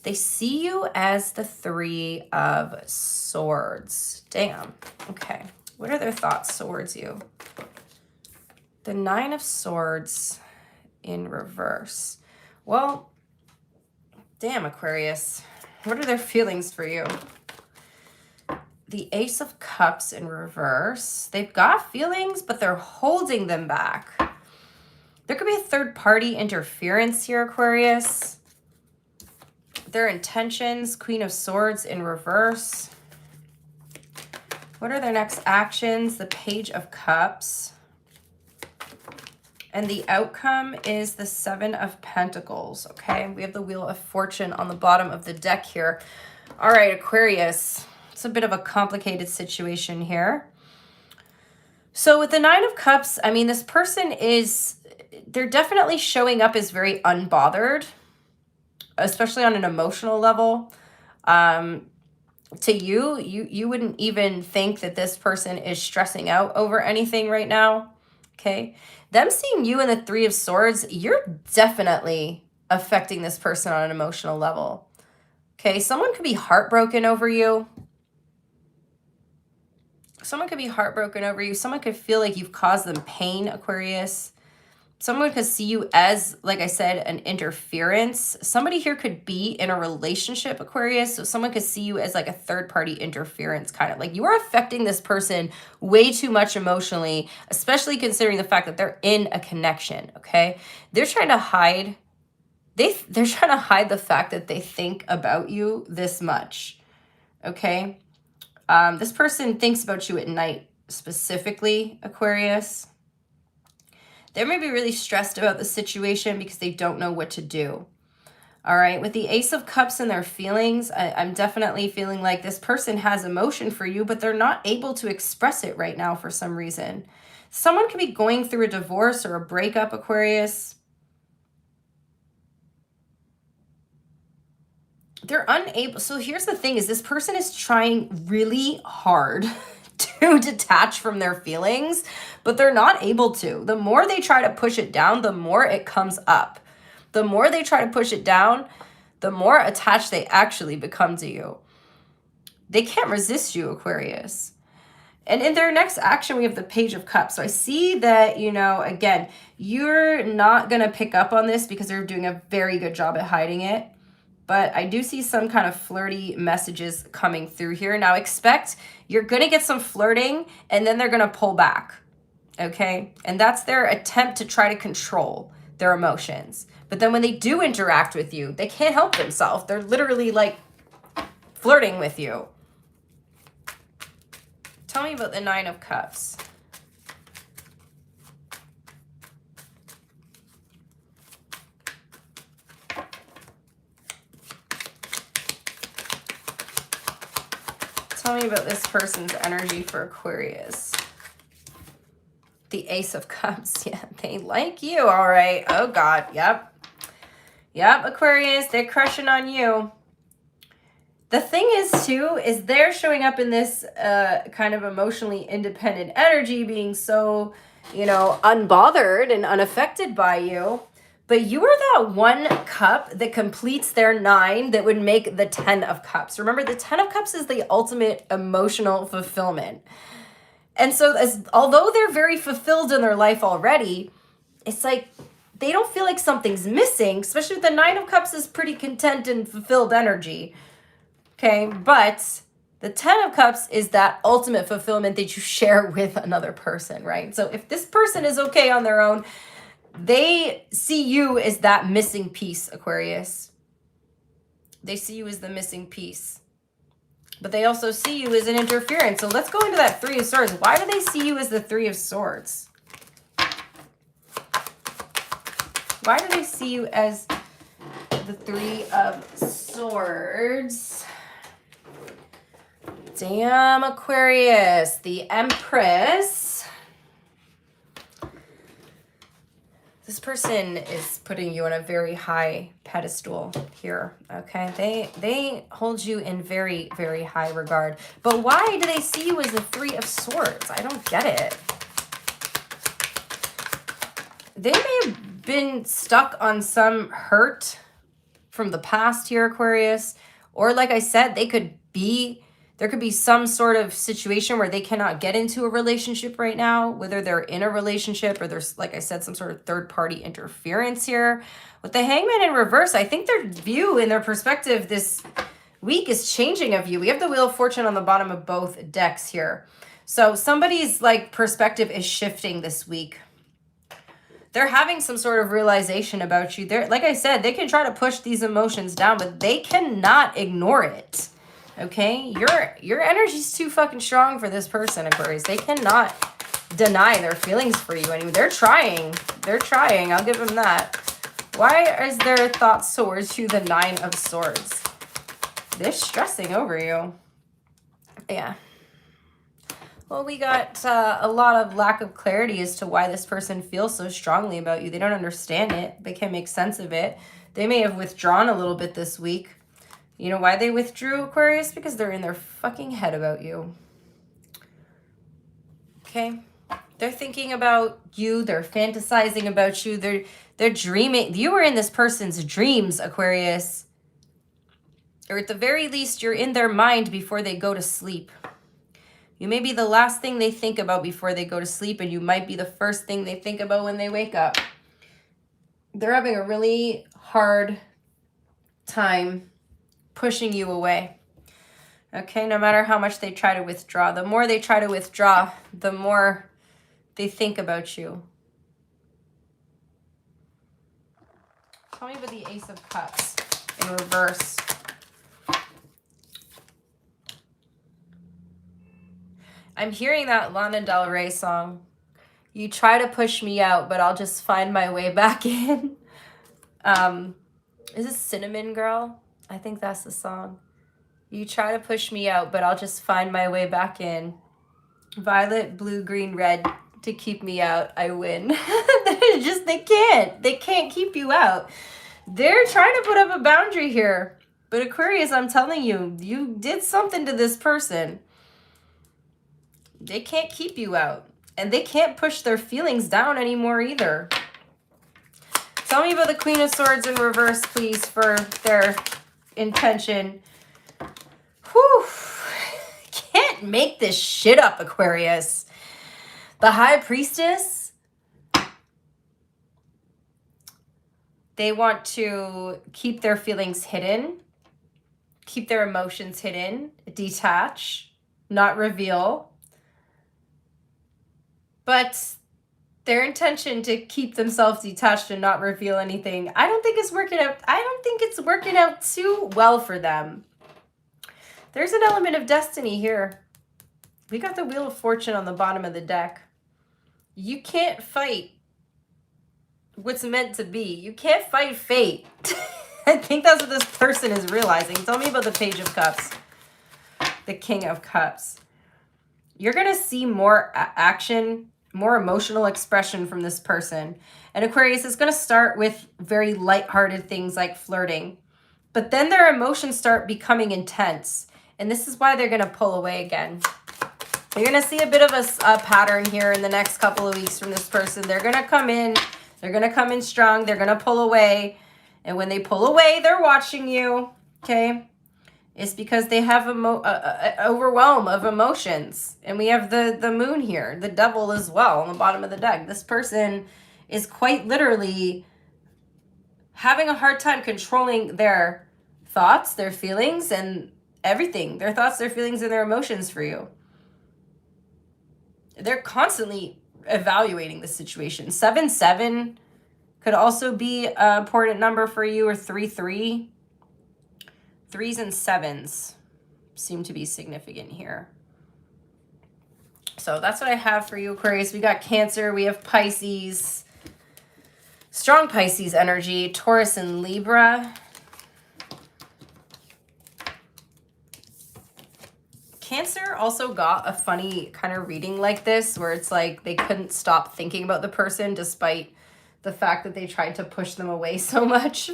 They see you as the Three of Swords. Damn. Okay. What are their thoughts towards you? The Nine of Swords in reverse. Well, damn, Aquarius. What are their feelings for you? The Ace of Cups in reverse. They've got feelings, but they're holding them back. There could be a third-party interference here, Aquarius. Their intentions, Queen of Swords in reverse. What are their next actions? The Page of Cups. And the outcome is the Seven of Pentacles, okay? We have the Wheel of Fortune on the bottom of the deck here. All right, Aquarius. It's a bit of a complicated situation here. So with the Nine of Cups, I mean, this person they're definitely showing up as very unbothered, especially on an emotional level. to you, you wouldn't even think that this person is stressing out over anything right now. Okay. Them seeing you in the Three of Swords, you're definitely affecting this person on an emotional level. Okay. Someone could be heartbroken over you. Someone could be heartbroken over you. Someone could feel like you've caused them pain, Aquarius. Someone could see you as, like I said, an interference. Somebody here could be in a relationship, Aquarius. So someone could see you as like a third-party interference, kind of like you are affecting this person way too much emotionally, especially considering the fact that they're in a connection, okay? They're trying to hide, they're trying to hide the fact that they think about you this much, okay? This person thinks about you at night, specifically, Aquarius. They may be really stressed about the situation because they don't know what to do. All right. With the Ace of Cups and their feelings, I'm definitely feeling like this person has emotion for you, but they're not able to express it right now for some reason. Someone could be going through a divorce or a breakup, Aquarius. They're unable. So here's the thing is this person is trying really hard to detach from their feelings, but they're not able to. The more they try to push it down, the more it comes up. The more they try to push it down, the more attached they actually become to you. They can't resist you, Aquarius. And in their next action, we have the Page of Cups. So I see that, you know, again, you're not going to pick up on this because they're doing a very good job at hiding it. But I do see some kind of flirty messages coming through here. Now expect you're going to get some flirting and then they're going to pull back. Okay? And that's their attempt to try to control their emotions. But then when they do interact with you, they can't help themselves. They're literally like flirting with you. Tell me about the Nine of Cups. Tell me about this person's energy for Aquarius. The Ace of Cups. Yeah, they like you. All right. Oh, God. Yep. Yep, Aquarius. They're crushing on you. The thing is, too, is they're showing up in this kind of emotionally independent energy, being so, you know, unbothered and unaffected by you. But you are that one cup that completes their 9 that would make the 10 of Cups. Remember, the 10 of Cups is the ultimate emotional fulfillment. And so although they're very fulfilled in their life already, it's like they don't feel like something's missing, especially with the 9 of Cups is pretty content and fulfilled energy. Okay, but the 10 of Cups is that ultimate fulfillment that you share with another person, right? So if this person is okay on their own, they see you as that missing piece, Aquarius. They see you as the missing piece. But they also see you as an interference. So let's go into that Three of Swords. Why do they see you as the Three of Swords? Why do they see you as the Three of Swords? Damn, Aquarius. The Empress. This person is putting you on a very high pedestal here, okay? They hold you in very, very high regard. But why do they see you as the Three of Swords? I don't get it. They may have been stuck on some hurt from the past here, Aquarius. Or like I said, there could be some sort of situation where they cannot get into a relationship right now, whether they're in a relationship or there's, like I said, some sort of third-party interference here. With the Hangman in reverse, I think their view and their perspective this week is changing of you. We have the Wheel of Fortune on the bottom of both decks here. So somebody's like perspective is shifting this week. They're having some sort of realization about you. They're, like I said, they can try to push these emotions down, but they cannot ignore it. Okay, your energy's too fucking strong for this person, Aquarius. They cannot deny their feelings for you anymore. They're trying. They're trying. I'll give them that. Why is their thoughts towards you the Nine of Swords? They're stressing over you. Yeah. Well, we got a lot of lack of clarity as to why this person feels so strongly about you. They don't understand it. They can't make sense of it. They may have withdrawn a little bit this week. You know why they withdrew, Aquarius? Because they're in their fucking head about you. Okay? They're thinking about you. They're fantasizing about you. They're dreaming. You are in this person's dreams, Aquarius. Or at the very least, you're in their mind before they go to sleep. You may be the last thing they think about before they go to sleep, and you might be the first thing they think about when they wake up. They're having a really hard time pushing you away. Okay, no matter how much they try to withdraw. The more they try to withdraw, the more they think about you. Tell me about the Ace of Cups in reverse. I'm hearing that Lana Del Rey song. You try to push me out, but I'll just find my way back in. Is this Cinnamon Girl? I think that's the song. You try to push me out, but I'll just find my way back in. Violet, blue, green, red. To keep me out, I win. They can't keep you out. They're trying to put up a boundary here. But Aquarius, I'm telling you, you did something to this person. They can't keep you out. And they can't push their feelings down anymore either. Tell me about the Queen of Swords in reverse, please, for their intention. Whew. Can't make this shit up, Aquarius. The High Priestess. They want to keep their feelings hidden. Keep their emotions hidden. Detach. Not reveal. But their intention to keep themselves detached and not reveal anything, I don't think it's working out. I don't think it's working out too well for them. There's an element of destiny here. We got the Wheel of Fortune on the bottom of the deck. You can't fight what's meant to be. You can't fight fate. I think that's what this person is realizing. Tell me about the Page of Cups. The King of Cups. You're going to see more action, more emotional expression from this person. And Aquarius is going to start with very lighthearted things like flirting. But then their emotions start becoming intense. And this is why they're going to pull away again. You're going to see a bit of a pattern here in the next couple of weeks from this person. They're going to come in. They're going to come in strong. They're going to pull away. And when they pull away, they're watching you. Okay? It's because they have overwhelm of emotions. And we have the moon here. The devil as well on the bottom of the deck. This person is quite literally having a hard time controlling their thoughts, their feelings, and everything. Their thoughts, their feelings, and their emotions for you. They're constantly evaluating the situation. 7-7 could also be an important number for you, or 3-3. 3s and 7s seem to be significant here. So that's what I have for you, Aquarius. We got Cancer. We have Pisces. Strong Pisces energy. Taurus and Libra. Cancer also got a funny kind of reading like this, where it's like they couldn't stop thinking about the person despite the fact that they tried to push them away so much.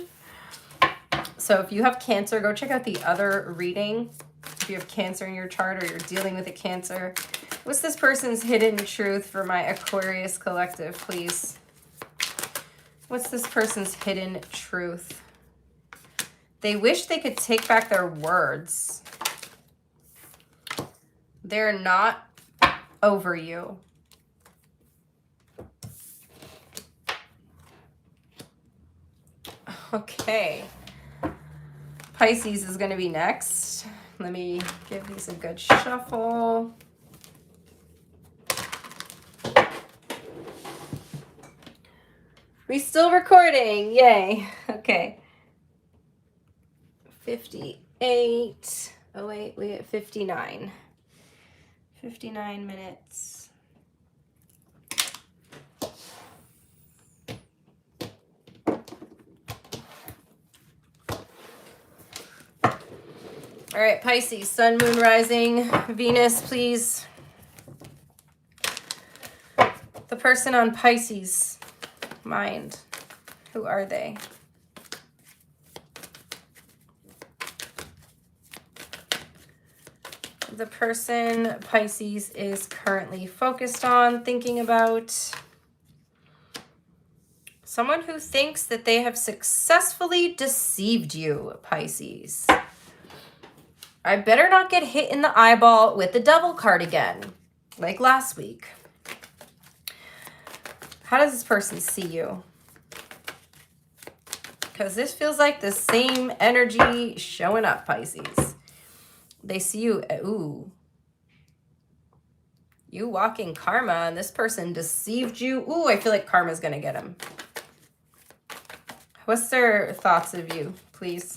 So if you have Cancer, go check out the other reading. If you have Cancer in your chart or you're dealing with a Cancer. What's this person's hidden truth for my Aquarius collective, please? What's this person's hidden truth? They wish they could take back their words. They're not over you. Okay. Pisces is going to be next. Let me give these a good shuffle. We still recording. Yay. Okay. 58. Oh, wait. We at 59. 59 minutes. All right, Pisces, Sun, Moon, Rising, Venus, please. The person on Pisces mind, who are they? the person Pisces is currently focused on, thinking about. Someone who thinks that they have successfully deceived you, Pisces. I better not get hit in the eyeball with the Devil card again, like last week. How does this person see you? Because this feels like the same energy showing up, Pisces. They see you, ooh. You walk in karma, and this person deceived you. Ooh, I feel like karma's going to get him. What's their thoughts of you, please?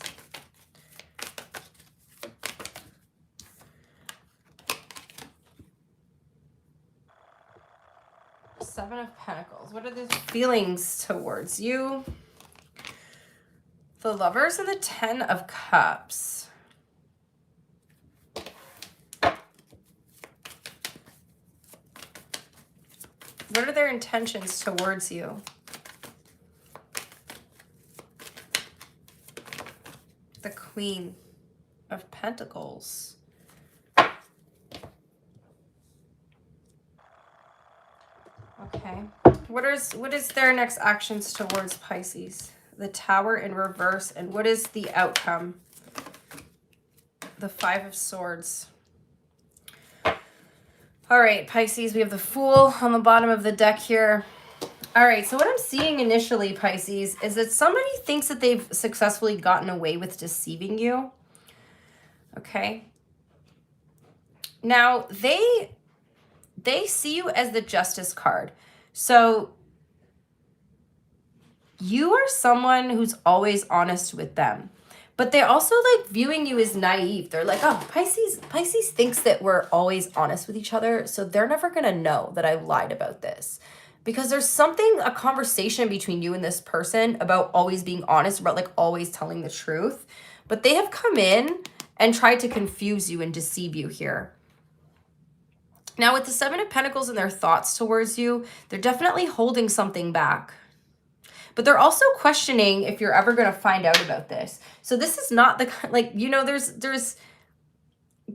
Seven of Pentacles. What are the feelings towards you? The Lovers and the Ten of Cups. What are their intentions towards you? The Queen of Pentacles. Okay. What is their next actions towards Pisces? The Tower in reverse. And what is the outcome? The Five of Swords. All right, Pisces, we have the Fool on the bottom of the deck here. All right, so what I'm seeing initially, Pisces, is that somebody thinks that they've successfully gotten away with deceiving you. Okay. Now, they see you as the Justice card. So you are someone who's always honest with them. But they're also like viewing you as naive. They're like, oh, Pisces thinks that we're always honest with each other. So they're never going to know that I lied about this. Because there's something, a conversation between you and this person about always being honest, about like always telling the truth. But they have come in and tried to confuse you and deceive you here. Now with the Seven of Pentacles and their thoughts towards you, they're definitely holding something back. But they're also questioning if you're ever going to find out about this. So this is not the, like, you know, there's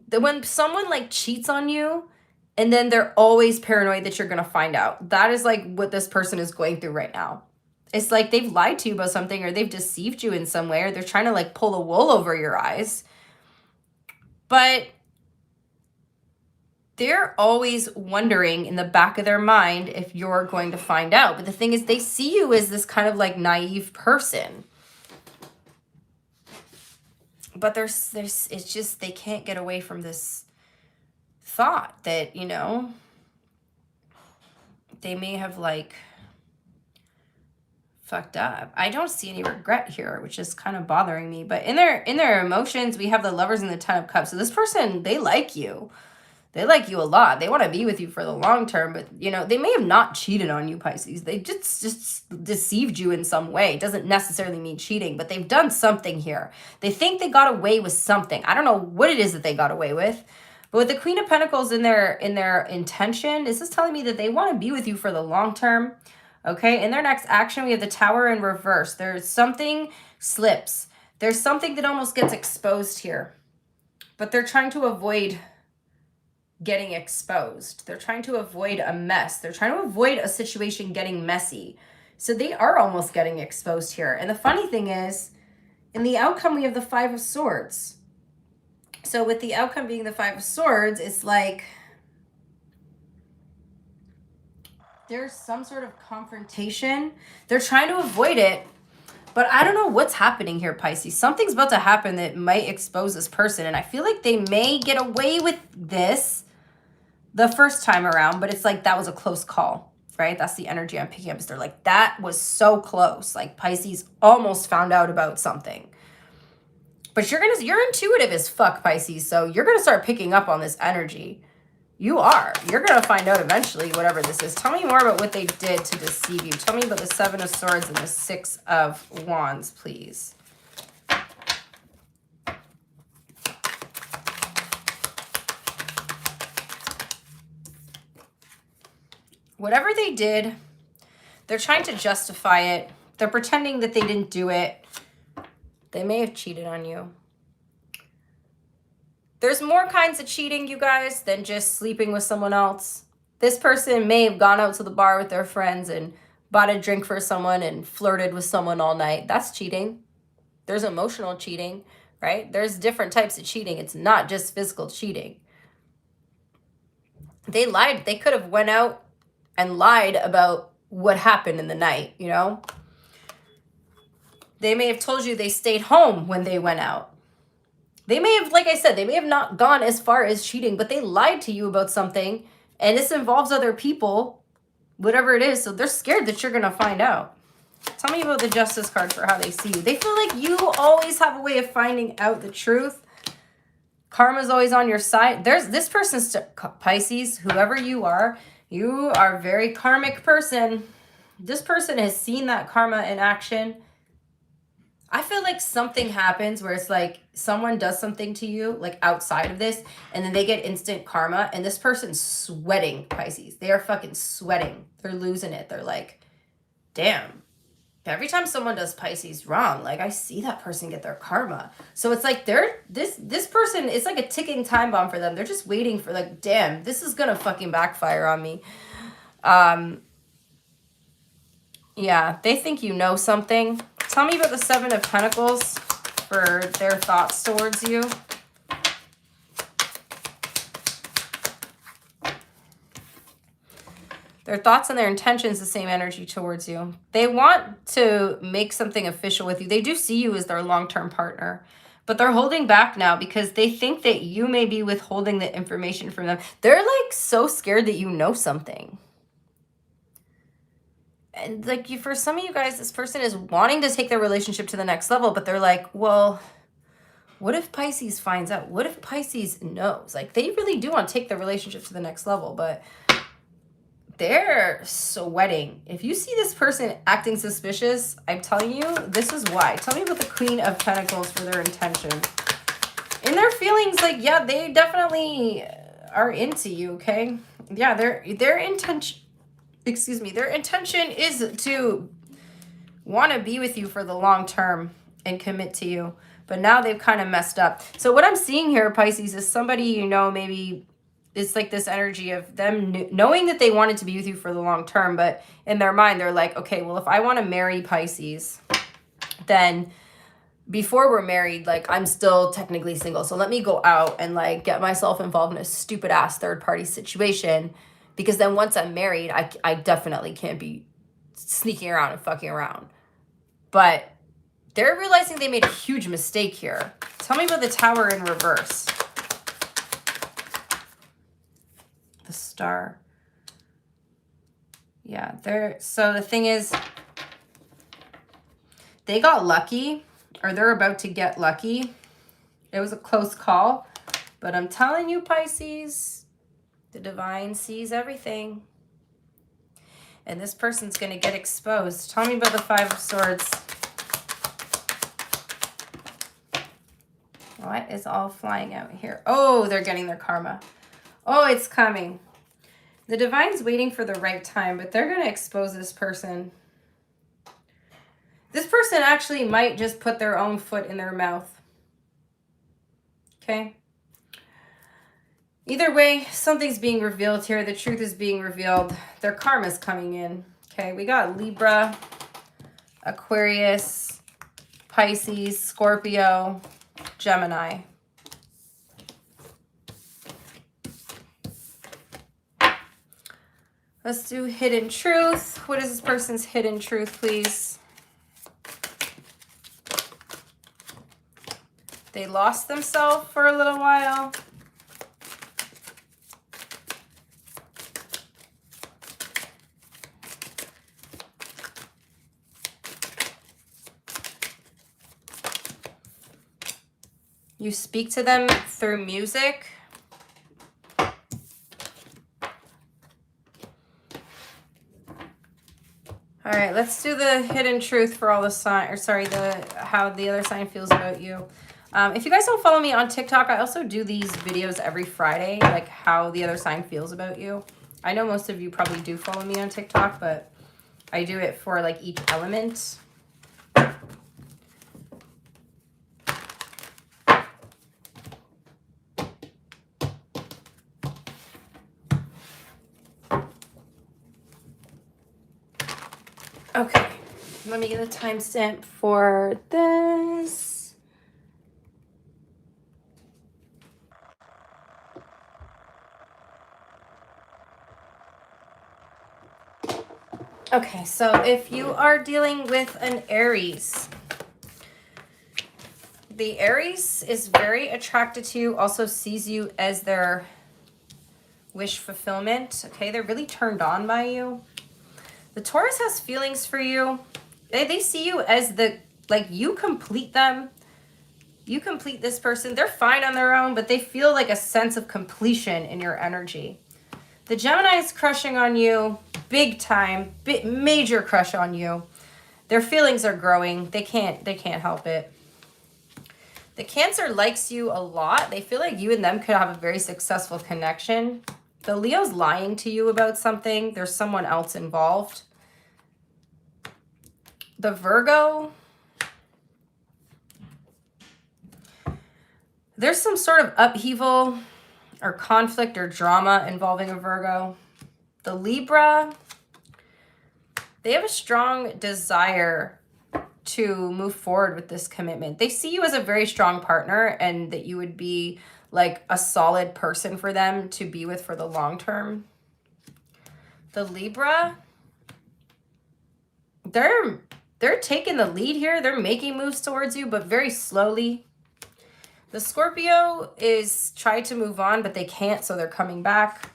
when someone like cheats on you and then they're always paranoid that you're going to find out. That is like what this person is going through right now. It's like they've lied to you about something, or they've deceived you in some way, or they're trying to like pull the wool over your eyes. But they're always wondering in the back of their mind if you're going to find out. But the thing is, they see you as this kind of like naive person. But there's it's just, they can't get away from this thought that, you know, they may have like fucked up. I don't see any regret here, which is kind of bothering me. But in their emotions, we have the Lovers and the Ten of Cups. So this person, they like you. They like you a lot. They want to be with you for the long term, but, you know, they may have not cheated on you, Pisces. They just deceived you in some way. It doesn't necessarily mean cheating, but they've done something here. They think they got away with something. I don't know what it is that they got away with, but with the Queen of Pentacles in their intention, this is telling me that they want to be with you for the long term. Okay, in their next action, we have the Tower in reverse. There's something slips. There's something that almost gets exposed here, but they're trying to avoid getting exposed. They're trying to avoid a mess. They're trying to avoid a situation getting messy. So they are almost getting exposed here. And the funny thing is, in the outcome, we have the Five of Swords. So with the outcome being the Five of Swords, it's like there's some sort of confrontation. They're trying to avoid it, but I don't know what's happening here, Pisces. Something's about to happen that might expose this person, and I feel like they may get away with this the first time around, but it's like that was a close call, right? That's the energy I'm picking up. Is they're like, that was so close. Like Pisces almost found out about something. But you're intuitive as fuck, Pisces, so you're gonna start picking up on this energy. You're gonna find out eventually, whatever this is. Tell me more about what they did to deceive you. Tell me about the Seven of Swords and the Six of Wands, please. Whatever they did, they're trying to justify it. They're pretending that they didn't do it. They may have cheated on you. There's more kinds of cheating, you guys, than just sleeping with someone else. This person may have gone out to the bar with their friends and bought a drink for someone and flirted with someone all night. That's cheating. There's emotional cheating, right? There's different types of cheating. It's not just physical cheating. They lied. They could have went out and lied about what happened in the night, you know? They may have told you they stayed home when they went out. They may have, like I said, they may have not gone as far as cheating, but they lied to you about something, and this involves other people, whatever it is, so they're scared that you're going to find out. Tell me about the Justice card for how they see you. They feel like you always have a way of finding out the truth. Karma's always on your side. There's this person's Pisces, whoever you are a very karmic person. This person has seen that karma in action. I feel like something happens where it's like someone does something to you, like outside of this, and then they get instant karma, and this person's sweating, Pisces. They are fucking sweating. They're losing it. They're like, damn. Every time someone does Pisces wrong, like I see that person get their karma. So it's like this person, it's like a ticking time bomb for them. They're just waiting for like, damn, this is gonna fucking backfire on me. Yeah, they think you know something. Tell me about the Seven of Pentacles for their thoughts towards you. Their thoughts and their intentions, the same energy towards you. They want to make something official with you. They do see you as their long-term partner, but they're holding back now because they think that you may be withholding the information from them. They're like so scared that you know something. And like for some of you guys, this person is wanting to take their relationship to the next level, but they're like, well, what if Pisces finds out? What if Pisces knows? Like they really do want to take their relationship to the next level, but they're sweating. If you see this person acting suspicious, I'm telling you, this is why. Tell me about the Queen of Pentacles for their intention. In their feelings, like, yeah, they definitely are into you, okay? Yeah, their intention, excuse me, their intention is to want to be with you for the long term and commit to you. But now they've kind of messed up. So what I'm seeing here, Pisces, is somebody, you know, maybe it's like this energy of them knowing that they wanted to be with you for the long term, but in their mind, they're like, okay, well, if I want to marry Pisces, then before we're married, like I'm still technically single. So let me go out and like get myself involved in a stupid ass third party situation, because then once I'm married, I definitely can't be sneaking around and fucking around. But they're realizing they made a huge mistake here. Tell me about the Tower in reverse. The Star. Yeah, so the thing is, they got lucky, or they're about to get lucky. It was a close call, but I'm telling you, Pisces, the divine sees everything. And this person's going to get exposed. Tell me about the Five of Swords. What is all flying out here? Oh, they're getting their karma. Oh, it's coming. The divine's waiting for the right time, but they're going to expose this person. This person actually might just put their own foot in their mouth. Okay? Either way, something's being revealed here. The truth is being revealed. Their karma's coming in. Okay, we got Libra, Aquarius, Pisces, Scorpio, Gemini. Let's do hidden truth. What is this person's hidden truth, please? They lost themselves for a little while. You speak to them through music. All right, let's do the hidden truth for all the sign, or sorry, how the other sign feels about you. If you guys don't follow me on TikTok, I also do these videos every Friday, like how the other sign feels about you. I know most of you probably do follow me on TikTok, but I do it for like each element. Okay, let me get a timestamp for this. Okay, so if you are dealing with an Aries, the Aries is very attracted to you, also sees you as their wish fulfillment. Okay, they're really turned on by you. The Taurus has feelings for you. They see you as you complete them. You complete this person. They're fine on their own, but they feel like a sense of completion in your energy. The Gemini is crushing on you, big time, major crush on you. Their feelings are growing. They can't help it. The Cancer likes you a lot. They feel like you and them could have a very successful connection. The Leo's lying to you about something. There's someone else involved. The Virgo, there's some sort of upheaval or conflict or drama involving a Virgo. The Libra, they have a strong desire to move forward with this commitment. They see you as a very strong partner and that you would be like a solid person for them to be with for the long term. The Libra, they're taking the lead here. They're making moves towards you, but very slowly. The Scorpio is trying to move on, but they can't, so they're coming back.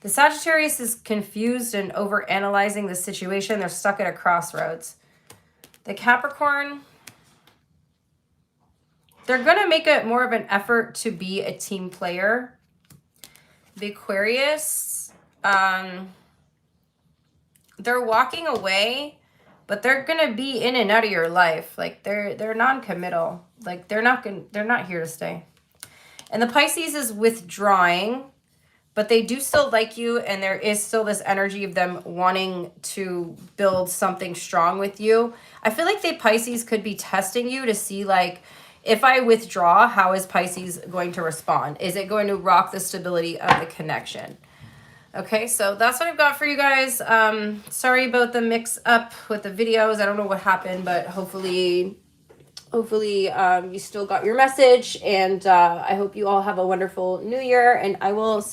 The Sagittarius is confused and overanalyzing the situation. They're stuck at a crossroads. The Capricorn, they're going to make more of an effort to be a team player. The Aquarius, they're walking away, but they're going to be in and out of your life. Like they're non-committal. Like they're not here to stay. And the Pisces is withdrawing, but they do still like you, and there is still this energy of them wanting to build something strong with you. I feel like the Pisces could be testing you to see, like, if I withdraw, how is Pisces going to respond? Is it going to rock the stability of the connection? Okay, so that's what I've got for you guys. Sorry about the mix up with the videos. I don't know what happened, but hopefully you still got your message, and I hope you all have a wonderful new year, and I will see